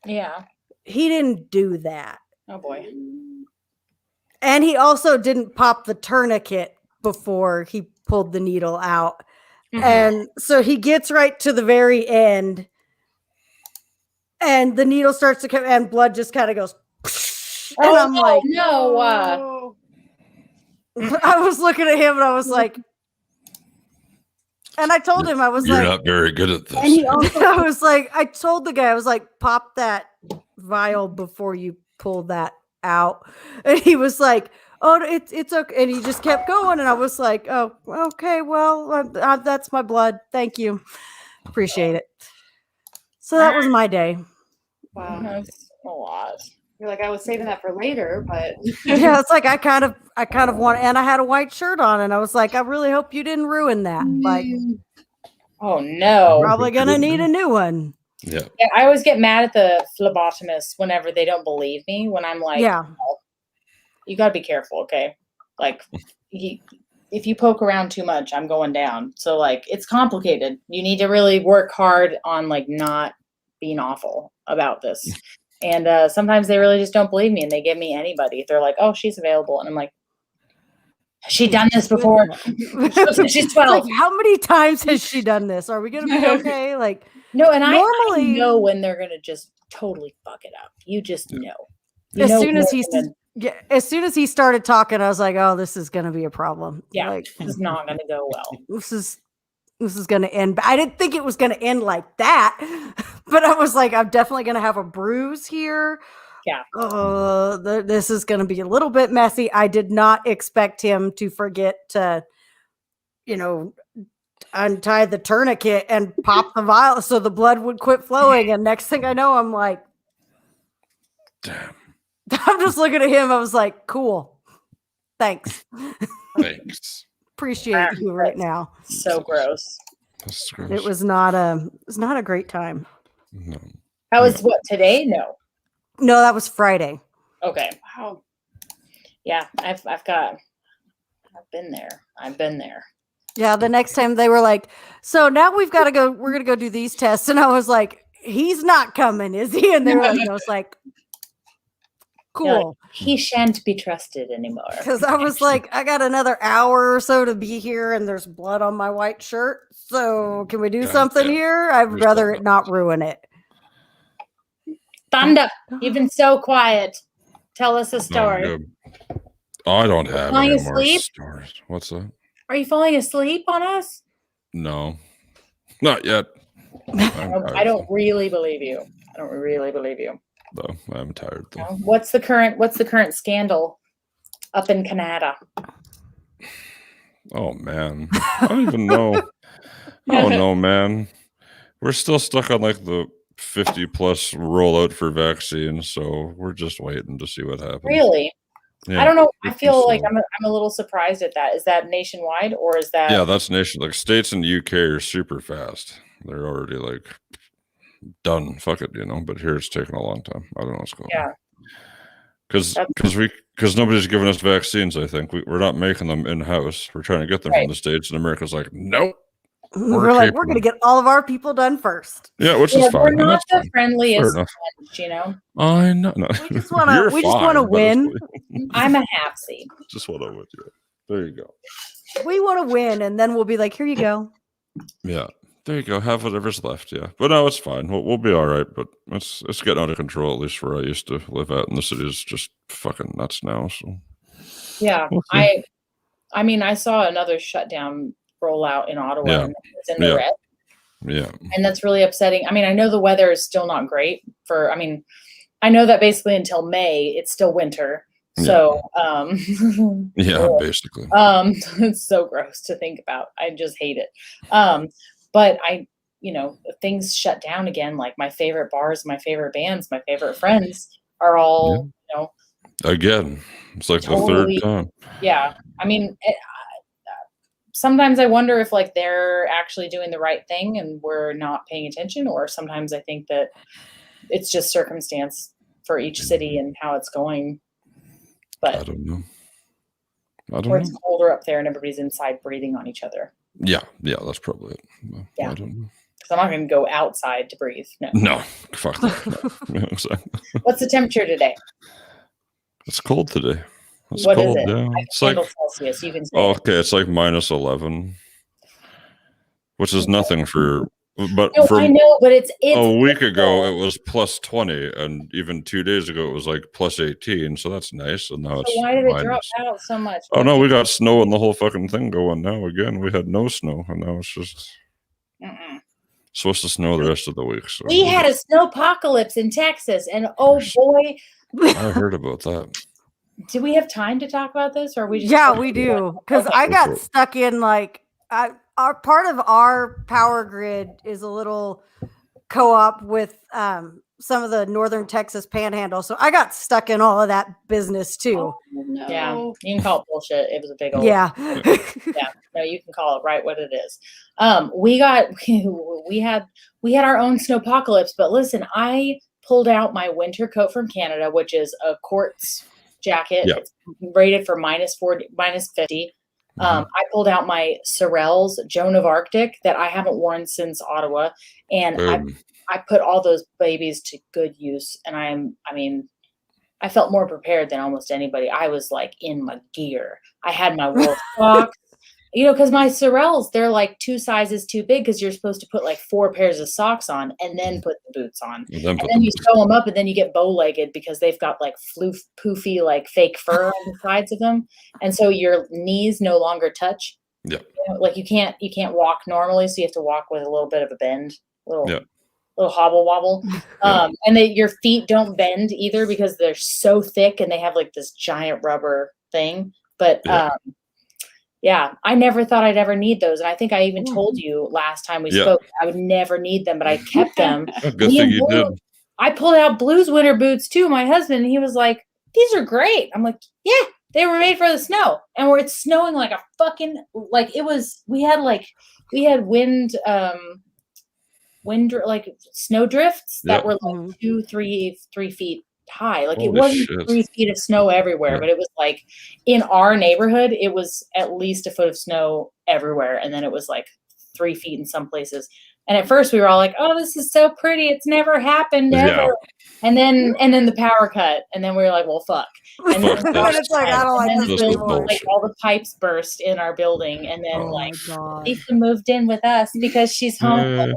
Yeah. He didn't do that. Oh boy. And he also didn't pop the tourniquet before he pulled the needle out. And so he gets right to the very end and the needle starts to come and blood just kind of goes. And I'm like, no. I was looking at him and I was like, and I told him, I was You're like, not very good at and he this. also, I was like, I told the guy, I was like, pop that vial before you pull that out. And he was like, oh, it's okay. And he just kept going. And I was like, oh, okay, well, that's my blood. Thank you. Appreciate it. So that was my day. Wow. That's a lot. You're like, I was saving that for later, but Yeah, it's like I kind of want, and I had a white shirt on, and I was like, I really hope you didn't ruin that. Like, Oh no. probably gonna need a new one. Yeah. Yeah, I always get mad at the phlebotomists whenever they don't believe me. When I'm like, Yeah. "Oh, you got to be careful, okay? Like, if you poke around too much, I'm going down." So like, it's complicated. You need to really work hard on like not being awful about this. And sometimes they really just don't believe me, and they give me anybody. They're like, "Oh, she's available," and I'm like, "Has she done this before?" She's 12. Like, how many times has she done this? Are we gonna be okay? Like, No, and I normally- know when they're gonna just totally fuck it up. You just know. You as know soon as when- as soon as he started talking, I was like, oh, this is gonna be a problem. yeah, Like, it's not gonna go well. this is gonna end. I didn't think it was gonna end like that, but I was like, I'm definitely gonna have a bruise here. Yeah. This is gonna be a little bit messy. I did not expect him to forget to, you know, untie the tourniquet and pop the vial so the blood would quit flowing. And next thing I know, I'm like, Damn. I'm just looking at him. I was like, cool. Thanks. Thanks. Appreciate you right now. So gross. That's gross. It was not a great time. No. That was what, today? No. No, that was Friday. Okay. wow. Yeah, I've been there. I've been there. Yeah, the next time they were like, so now we're gonna go do these tests. And I was like, he's not coming, is he? And they were like, no, it's like, You're like, cool. he shan't be trusted anymore. Because I was like, I got another hour or so to be here and there's blood on my white shirt. So can we do God something damn. here? I'd There's rather blood it on not ruin it. Thunder, you've been so quiet. Tell us a Not story. good. I don't have Falling any more asleep? stories. What's that? Are you falling asleep on us? No. Not yet. I don't really believe you. I don't really believe you. Though I'm tired though. No? What's the current scandal up in Canada? Oh man. I don't even know. I don't know, man. We're still stuck on like the 50 plus rollout for vaccines, so we're just waiting to see what happens. Really? Yeah. I don't know. I 50 feel like so. I'm a little surprised at that. Is that nationwide or is that? Yeah, that's nation. Like states and UK are super fast. They're already like done. Fuck it, you know. But here it's taking a long time. I don't know what's going on. Yeah. Because nobody's giving us vaccines. I think we're not making them in house. We're trying to get them Right. from the states, and America's like, nope. We're like, capable. we're gonna get all of our people done first. Yeah, which Yeah, is fine. we're and not that's the fine. Fair friendest enough. bunch, you know. I know. No. We just wanna- You're we just fine, wanna but win. I'm a halfsy. Just what I'm with you. There you go. We want to win, and then we'll be like, here you go. Yeah. There you go. Have whatever's left. Yeah. But no, it's fine. We'll be all right. But it's getting out of control, at least where I used to live at. And the city is just fucking nuts now. So Yeah, We'll see. I mean, I saw another shutdown roll out in Ottawa. Yeah. And it's in the Yeah. red, yeah. and that's really upsetting. I mean, I know the weather is still not great I know that basically until May it's still winter. So, Yeah, basically. it's so gross to think about. I just hate it. But if things shut down again, like my favorite bars, my favorite bands, my favorite friends are all, Again, it's like totally, the third time. Yeah. I mean, sometimes I wonder if like they're actually doing the right thing and we're not paying attention, or sometimes I think that it's just circumstance for each city and how it's going. But I don't know. It's colder up there and everybody's inside breathing on each other. Yeah, that's probably it. Yeah. I don't know. So I'm not going to go outside to breathe. No, fuck that. No. Exactly. What's the temperature today? It's cold today. It's What cold is it? down. I It's can like handle Celsius. You can say okay, it's like -11, which is nothing for. But no, I know, but it's a week ago it was +20, and even 2 days ago it was like +18. So that's nice. And now So it's why did it drop out so much? Oh no, we got snow and the whole fucking thing going now. Again, we had no snow, and now it's just supposed to snow the rest of the week. So we had a snowpocalypse in Texas, and oh boy, I heard about that. Do we have time to talk about this, or we just? Yeah, we do. Because I got stuck in like our part of our power grid is a little co-op with some of the northern Texas panhandle, so I got stuck in all of that business too. Oh, no. Yeah, you can call it bullshit. It was a big old yeah. No, you can call it right what it is. We had our own snowpocalypse, but listen, I pulled out my winter coat from Canada, which is a quartz jacket. Yeah. It's rated for -40, -50. I pulled out my Sorels Joan of Arctic that I haven't worn since Ottawa, and I put all those babies to good use. And I felt more prepared than almost anybody. I was like in my gear. I had my wool socks, because my Sorels, they're like 2 sizes too big, because you're supposed to put like 4 pairs of socks on and then put the boots on. And then you sew them up, and then you get bow-legged because they've got like poofy, like fake fur on the sides of them. And so your knees no longer touch. Yeah. Like you can't walk normally, so you have to walk with a little bit of a bend, little hobble wobble. And your feet don't bend either because they're so thick and they have like this giant rubber thing. But I never thought I'd ever need those. And I think I even told you last time we spoke, I would never need them, but I kept them. Good thing you did. I pulled out Blue's winter boots too, my husband, and he was like, these are great. I'm like, yeah, they were made for the snow. And where it's snowing like a fucking, like it was, we had wind, like snow drifts that were like 2-3 feet high. Like it wasn't 3 feet of snow everywhere, but it was like in our neighborhood, it was at least a foot of snow everywhere. And then it was like 3 feet in some places. And at first we were all like, oh, this is so pretty. It's never happened ever. Yeah. And then the power cut. And then we were like, well, fuck. And then it's like, I don't like this anymore. Like all the pipes burst in our building. And then Lisa moved in with us because she's home.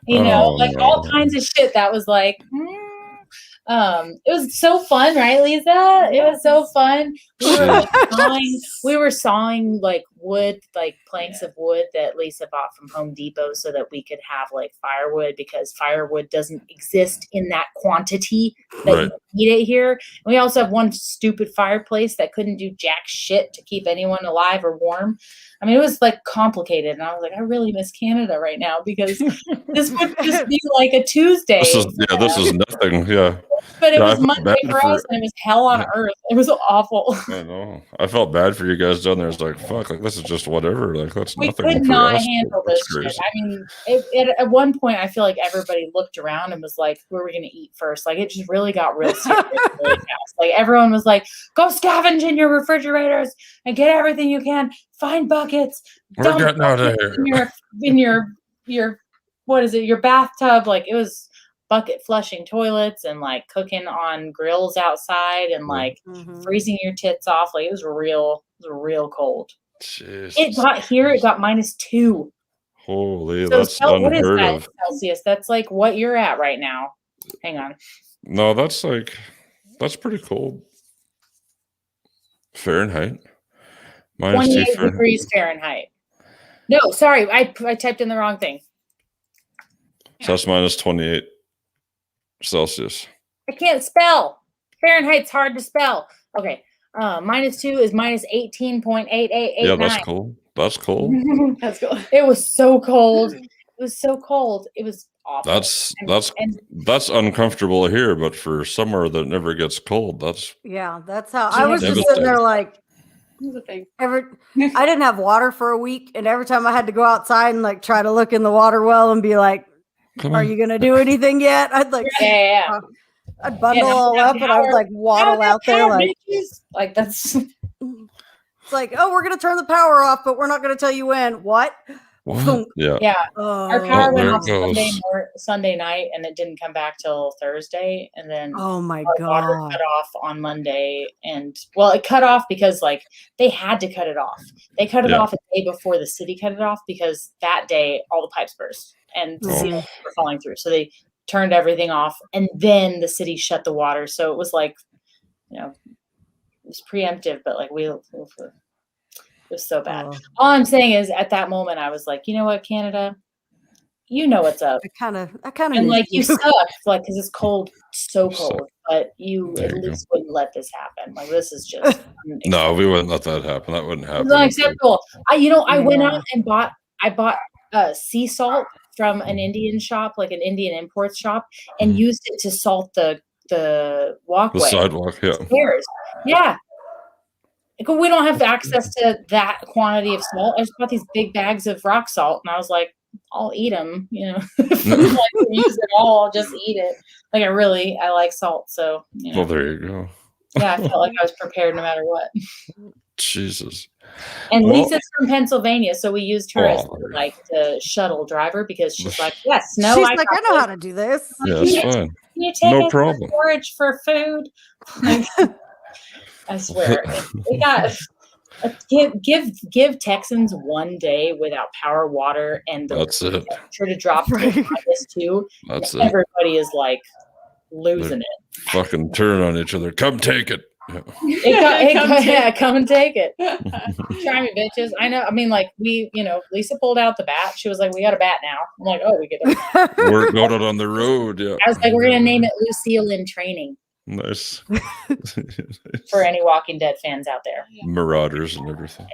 All kinds of shit that was like, it was so fun, right, Lisa? It was so fun. We were sawing like wood, like planks of wood that Lisa bought from Home Depot so that we could have like firewood, because firewood doesn't exist in that quantity that you need it here. And we also have one stupid fireplace that couldn't do jack shit to keep anyone alive or warm. I mean, it was like complicated, and I was like, I really miss Canada right now, because this would just be like a Tuesday. This is nothing. Yeah. But it was Monday for us, and it was hell on earth. It was awful. I know. I felt bad for you guys down there. It's like, fuck, like this is just whatever. Like that's nothing. We could not handle this shit. I mean, at one point, I feel like everybody looked around and was like, "Who are we going to eat first?" Like it just really got real serious really fast. Like everyone was like, "Go scavenge in your refrigerators and get everything you can. Find buckets. We're getting out of here." In your what is it? Your bathtub. Like it was bucket flushing toilets and like cooking on grills outside and like freezing your tits off. Like it was real cold. Jesus. It got -2. Holy, so that's unheard what is that of. Celsius? That's like what you're at right now. Hang on. No, that's pretty cold. Fahrenheit. 28 degrees Fahrenheit. No, sorry, I typed in the wrong thing. So that's -28 Celsius. I can't spell. Fahrenheit's hard to spell. Okay. -2 is -18.88889. Yeah, that's cold. That's cold. That's cool. It was so cold. It was so cold. It was awful. That's uncomfortable here, but for somewhere that never gets cold, that's Yeah, that's how Do you I was have just sitting there like Here's the thing. I didn't have water for a week, and every time I had to go outside and like try to look in the water well and be like, come "Are on. you gonna do anything yet?" I'd like, Yeah. I'd bundle all up, and I would like waddle out there like that's it's like, "Oh, we're gonna turn the power off, but we're not gonna tell you when." What? What? Yeah. yeah. Our power went there off it Sunday night, and it didn't come back till Thursday, and then Oh my our water god! cut off on Monday. And well, it cut off because like they had to cut it off. They cut it Yeah. off a day before the city cut it off because that day all the pipes burst and the seals were falling through. So they turned everything off, and then the city shut the water. So it was like, you know, it was preemptive, but like it was so bad. Oh. All I'm saying is, at that moment, I was like, you know what, Canada, you know what's up, I kind of and like you suck, like because it's cold, so cold, but you There at you least wouldn't let this happen. Like this is just No, we wouldn't let that happen. That wouldn't happen. It's unacceptable. I went Yeah. out and bought sea salt from an Indian shop, like an Indian imports shop, and used it to salt the walkway. The sidewalk, yeah. Stairs. Yeah. Like, we don't have access to that quantity of salt. I just bought these big bags of rock salt, and I was like, I'll eat them. You know, if I'm like to use it all, I'll just eat it. Like I like salt, so you know. Well, there you go. Yeah, I felt like I was prepared no matter what. Jesus. And Well- Lisa's from Pennsylvania, so we used her as like the shuttle driver because she's like, yes, no, She's I like, I know how to do this. Yeah, it's fine. Can you take No us to problem. storage for food? Like, I swear, we got give Texans one day without power, water, and the That's it. temperature to drop to -2. That's it. Everybody is like losing it. Fucking turn on each other. Come take it. Yeah. Come and take it. Try me, bitches. I know. I mean, like Lisa pulled out the bat. She was like, "We got a bat now." I'm like, "Oh, we get it." We're going out on the road. Yeah. I was like, "We're gonna name it Lucille in Training." Nice. For any Walking Dead fans out there. Marauders and everything.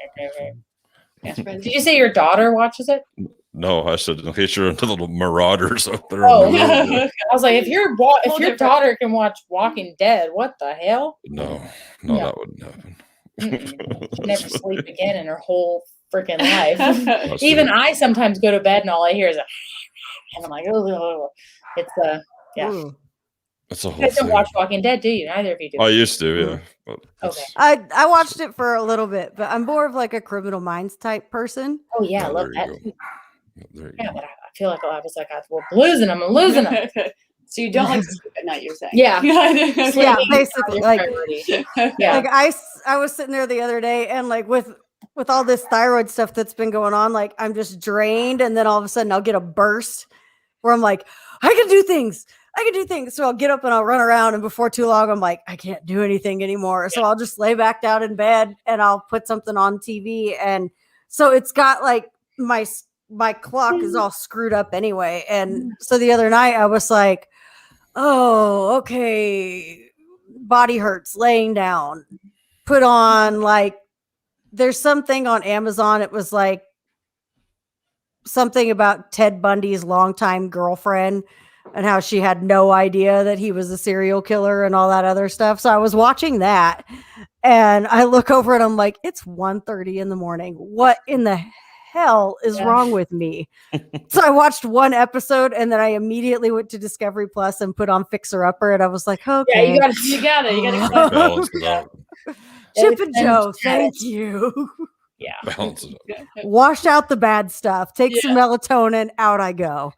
Did you say your daughter watches it? No, I said in case you're into little marauders out there. Oh, on the road, yeah. I was like, if your daughter can watch Walking Dead, what the hell? No, No. that wouldn't happen. She'd never sleep again in her whole freaking life. That's Even it. I sometimes go to bed and all I hear is a and I'm like, oh, it's yeah. Ooh. That's a You whole guys don't thing. watch Walking Dead, do you? Neither of you do. I used to, yeah. But Okay. I watched it for a little bit, but I'm more of like a Criminal Minds type person. Oh yeah, I Oh, love there that. you Too. there you Yeah, go. but I feel like I was like, I'm losing them. I'm losing them. So you don't like to sleep at night, you're saying? Yeah. Yeah, Sleeping basically, is like priority. Yeah. like I was sitting there the other day, and like with all this thyroid stuff that's been going on, like I'm just drained, and then all of a sudden I'll get a burst where I'm like, I can do things. So I'll get up and I'll run around, and before too long, I'm like, I can't do anything anymore. So I'll just lay back down in bed and I'll put something on TV. And so it's got like my clock is all screwed up anyway. And so the other night I was like, oh, okay, body hurts, laying down, put on like, there's something on Amazon. It was like something about Ted Bundy's longtime girlfriend and how she had no idea that he was a serial killer and all that other stuff. So I was watching that, and I look over and I'm like, it's 1:30 in the morning. What in the hell is wrong with me? So I watched one episode, and then I immediately went to Discovery Plus and put on Fixer Upper, and I was like, okay. Yeah, you got it. Balance it out. Chip and Joe, thank you. Yeah. Balance it out. Wash out the bad stuff. Take some melatonin. Out I go.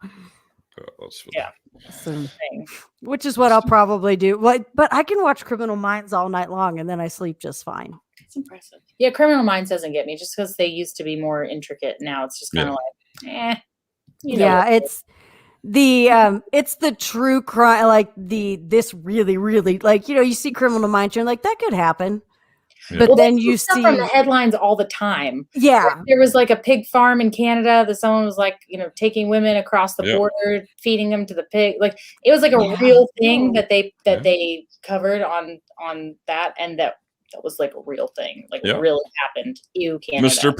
Yeah. So, which is what I'll probably do. But I can watch Criminal Minds all night long, and then I sleep just fine. It's impressive. Yeah, Criminal Minds doesn't get me just because they used to be more intricate. Now it's just kind of like, Yeah, it's the true crime, like this really, really, like, you see Criminal Minds, you're like, that could happen. Yeah. But Well, then they you do stuff see, from the headlines all the time. yeah, There was like a pig farm in Canada that someone was like, taking women across the Yeah. border, feeding them to the pig. Like it was like a real thing that they covered on that, and that that was like a real thing, like Yeah. really happened. Ew, Canada. Mr.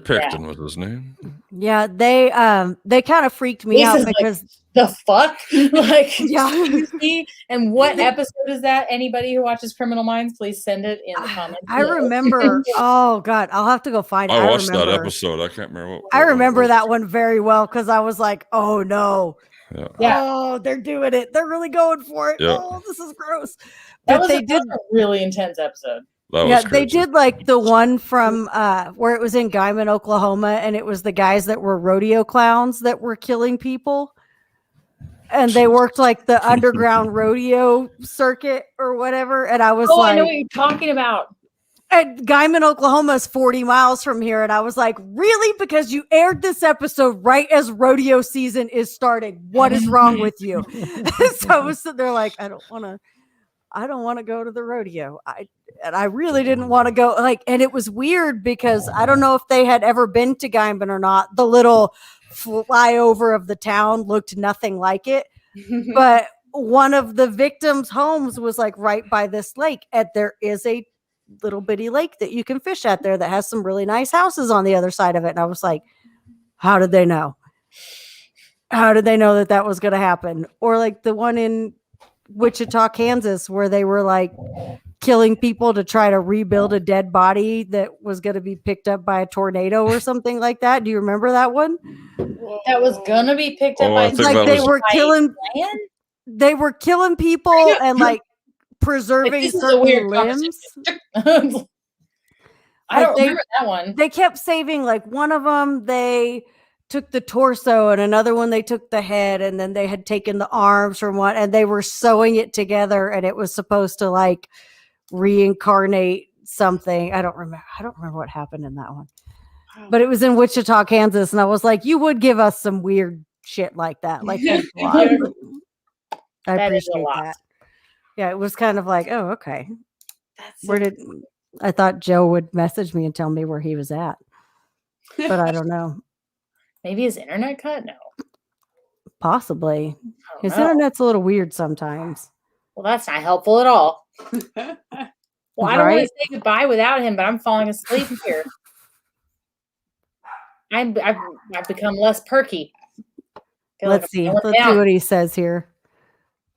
Picton was his name. Yeah, they kind of freaked me out Lisa's like, because the fuck? Like, Yeah. excuse me? And what episode is that? Anybody who watches Criminal Minds, please send it in the comments. I below. remember. Oh God, I'll have to go find it. I watched that remember. episode. I can't remember what. I what remember it was. that one very well because I was like, "Oh no, Yeah. oh they're doing it. They're really going for it. Yeah. Oh, this is gross." That But was they a did. really intense episode. That Yeah, was they crazy. did like the one from where it was in Guyman, Oklahoma, and it was the guys that were rodeo clowns that were killing people. And they worked like the underground rodeo circuit or whatever. And I was I like, know what you're talking about. and Guyman, Oklahoma is 40 miles from here. And I was like, really? Because you aired this episode right as rodeo season is starting. What is wrong with you? So I was sitting there like, I don't want to go to the rodeo. I really didn't want to go. Like, and it was weird because I don't know if they had ever been to Guyman or not. The little flyover of the town looked nothing like it. But one of the victims' homes was like right by this lake. And there is a little bitty lake that you can fish at there that has some really nice houses on the other side of it. And I was like, how did they know? How did they know that that was going to happen? Or like the one in Wichita, Kansas, where they were like killing people to try to rebuild a dead body that was going to be picked up by a tornado or something like that. Do you remember that one? That was gonna be picked up Oh, by I think Like that they was- were killing, land? they were killing people and like preserving this is a certain weird limbs. conversation. I Like don't they- remember that one. They kept saving like one of them. They took the torso and another one they took the head, and then they had taken the arms from one, and they were sewing it together, and it was supposed to like reincarnate something. I don't remember what happened in that one, but it was in Wichita, Kansas, and I was like, you would give us some weird shit like that. Like, thanks a lot. I That is a appreciate lot. that. Yeah, it was kind of like, oh, okay. That's Where did I thought Joe would message me and tell me where he was at, but I don't know. Maybe his internet cut? No. Possibly. I don't His know. internet's a little weird sometimes. Well, that's not helpful at all. Well, I don't want Right? to say goodbye without him, but I'm falling asleep here. I've become less perky. Feel like Let's I'm see. going Let's see down. what he says here.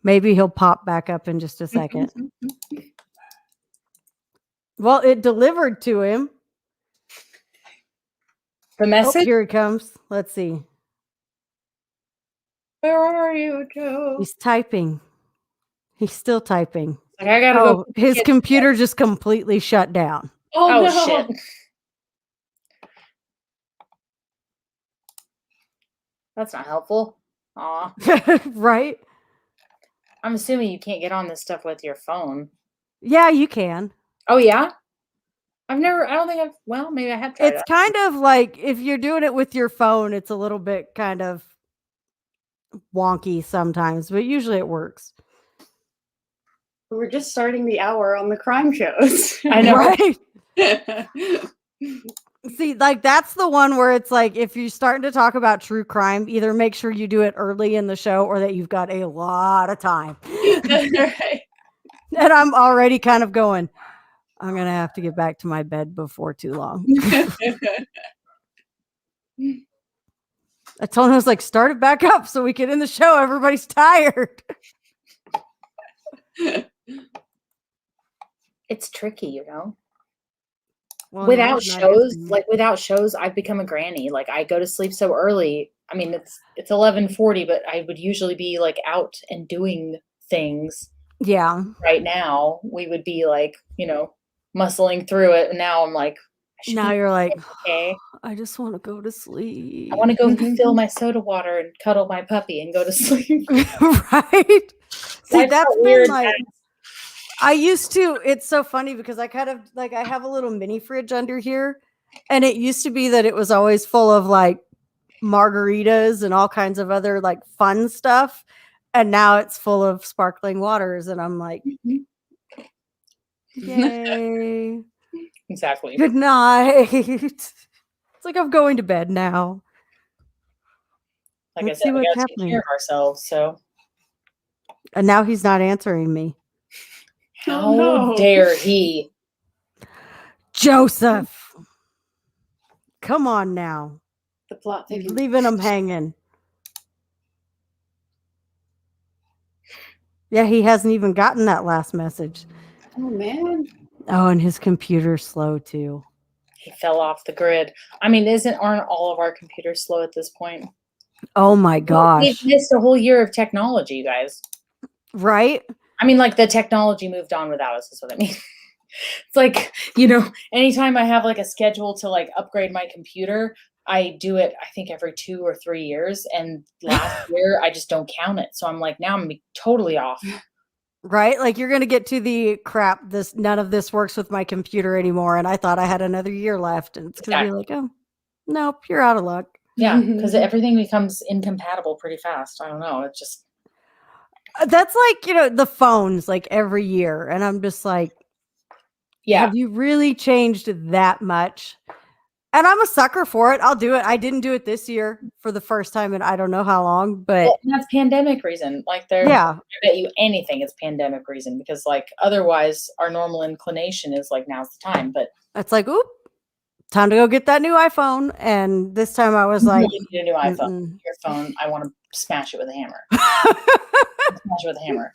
Maybe he'll pop back up in just a second. Well, it delivered to him. The Oh, message? here he comes. Let's see. Where are you, Joe? He's typing. He's still typing. Like, I gotta Oh, go. put the his kids- computer just completely shut down. oh, Oh, no. shit. That's not helpful. Aw. Right? I'm assuming you can't get on this stuff with your phone. Yeah, you can. Oh, yeah? I don't think well, maybe I have tried It's that. kind of like if you're doing it with your phone, it's a little bit kind of wonky sometimes, but usually it works. We're just starting the hour on the crime shows. I know. Right? See, like that's the one where it's like if you're starting to talk about true crime, either make sure you do it early in the show or that you've got a lot of time. Right. And I'm already kind of going, I'm going to have to get back to my bed before too long. I told him, I was like, start it back up so we get in the show. Everybody's tired. It's tricky, you know. Well, Without no, not shows, everything. like without shows, I've become a granny. Like I go to sleep so early. I mean, it's 11:40, but I would usually be like out and doing things. Yeah. Right now, we would be like, you know, muscling through it. And now I'm like, I should Now be you're like, okay. I just want to go to sleep. I want to go fill my soda water and cuddle my puppy and go to sleep. Right? See, Life that's got been weird like, fast. I used to, it's so funny because I kind of like, I have a little mini fridge under here. And it used to be that it was always full of like margaritas and all kinds of other like fun stuff. And now it's full of sparkling waters. And I'm like, yay. Exactly. Good night. It's like I'm going to bed now. Like Let's I see said, we what's gotta take happening. care of ourselves. So And now he's not answering me. How dare he? Joseph. Come on now. The plot You're thickens. leaving him hanging. Yeah, he hasn't even gotten that last message. Oh man. Oh, and his computer's slow too. He fell off the grid. I mean, aren't all of our computers slow at this point? Oh my We've gosh. missed a whole year of technology, you guys. Right? I mean, like the technology moved on without us, is what I mean. It's like, anytime I have like a schedule to like upgrade my computer, I do it, I think every 2 or 3 years. And last year, I just don't count it. So I'm like, now I'm totally off. Right? Like you're going to get to the crap. None of this works with my computer anymore. And I thought I had another year left. And it's going to be like, oh, nope, you're out of luck. Yeah, because everything becomes incompatible pretty fast. I don't know. It's just. That's like, the phones like every year. And I'm just like, Yeah. have you really changed that much? And I'm a sucker for it. I'll do it. I didn't do it this year for the first time in I don't know how long, but That's pandemic reason. Like yeah, I bet you anything it's pandemic reason, because like otherwise our normal inclination is like now's the time. But it's like, oop, time to go get that new iPhone. And this time I was like, you need a new iPhone. Your phone, I want to smash it with a hammer. Smash it with a hammer.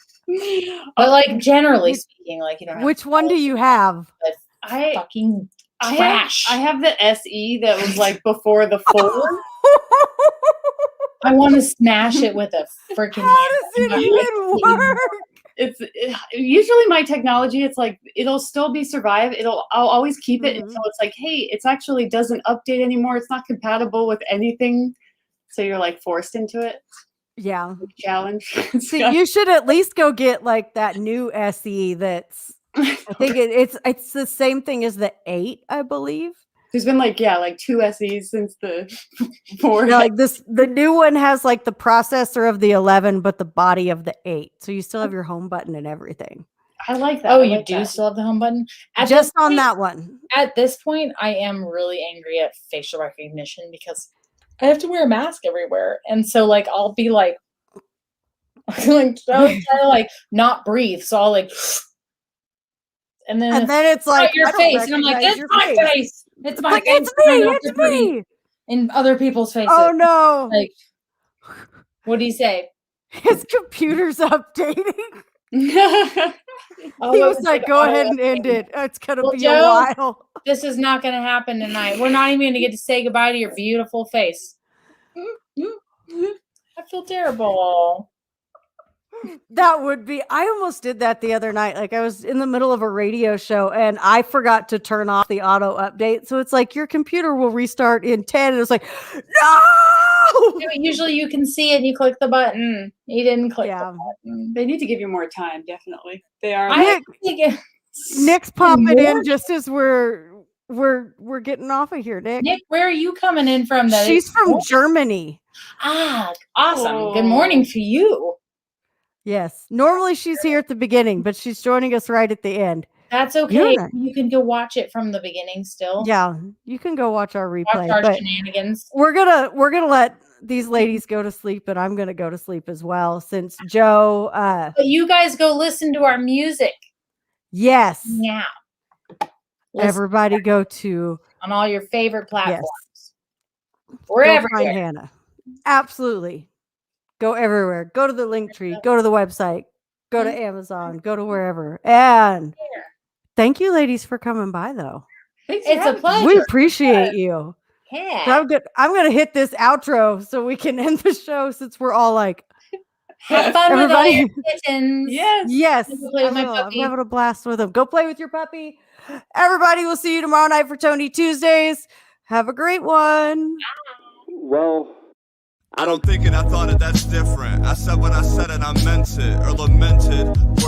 But like generally speaking, like you don't have which one do you have? I fucking trash. I have the SE that was like before the 4. I want to smash it with a freaking How does it even work? Usually my technology, it's like it'll still be survive. I'll always keep it until it's like, hey, it's actually doesn't update anymore. It's not compatible with anything. So you're like forced into it. Yeah. Challenge. See, you should at least go get like that new SE that's I think it's the same thing as the 8, I believe. There's been like 2 SEs since the 4. Yeah, like the new one has like the processor of the 11, but the body of the 8. So you still have your home button and everything. I like that. Oh, I you like do that. still have the home button? Just on that one. At this point, I am really angry at facial recognition because I have to wear a mask everywhere. And so like I'll be like trying to like not breathe. So I'll like and then it's like your face. And I'm like, it's my face. It's my like, face. it's me. In other people's faces. Oh no. Like, what do you say? His computer's updating. He Oh, was like, go ahead and end it. It's gonna be Joe, a while. This is not going to happen tonight. We're not even going to get to say goodbye to your beautiful face. I feel terrible. That would be, I almost did that the other night. Like I was in the middle of a radio show and I forgot to turn off the auto update. So it's like your computer will restart in 10. And it was like, no! Usually you can see it and you click the button. You didn't click Yeah. the button. They need to give you more time, definitely. They are. I think Nick's popping in just as we're getting off of here, Nick. Nick, where are you coming in from? She's from Germany. Ah, awesome. Oh. Good morning to you. Yes. Normally she's here at the beginning, but she's joining us right at the end. That's okay. You're right. You can go watch it from the beginning still. Yeah, you can go watch our replay. Watch our but shenanigans. we're gonna let these ladies go to sleep, and I'm gonna go to sleep as well. Since Joe, But you guys go listen to our music. yes, Yeah. Listen everybody go to on all your favorite platforms. We're Wherever. find Hannah. Absolutely, go everywhere. Go to the link tree. Go to the website. Go to Amazon. Go to wherever. And thank you, ladies, for coming by. Though It's a pleasure. we appreciate you. Yeah. So I'm gonna hit this outro so we can end the show since we're all like, Have fun with all everybody. your kittens. Yes, Go play with my I'm puppy. having a blast with them. Go play with your puppy. Everybody, will see you tomorrow night for Tony Tuesdays. Have a great one. Well, I don't think it, I thought it, that's different. I said what I said and I meant it, or lamented. Words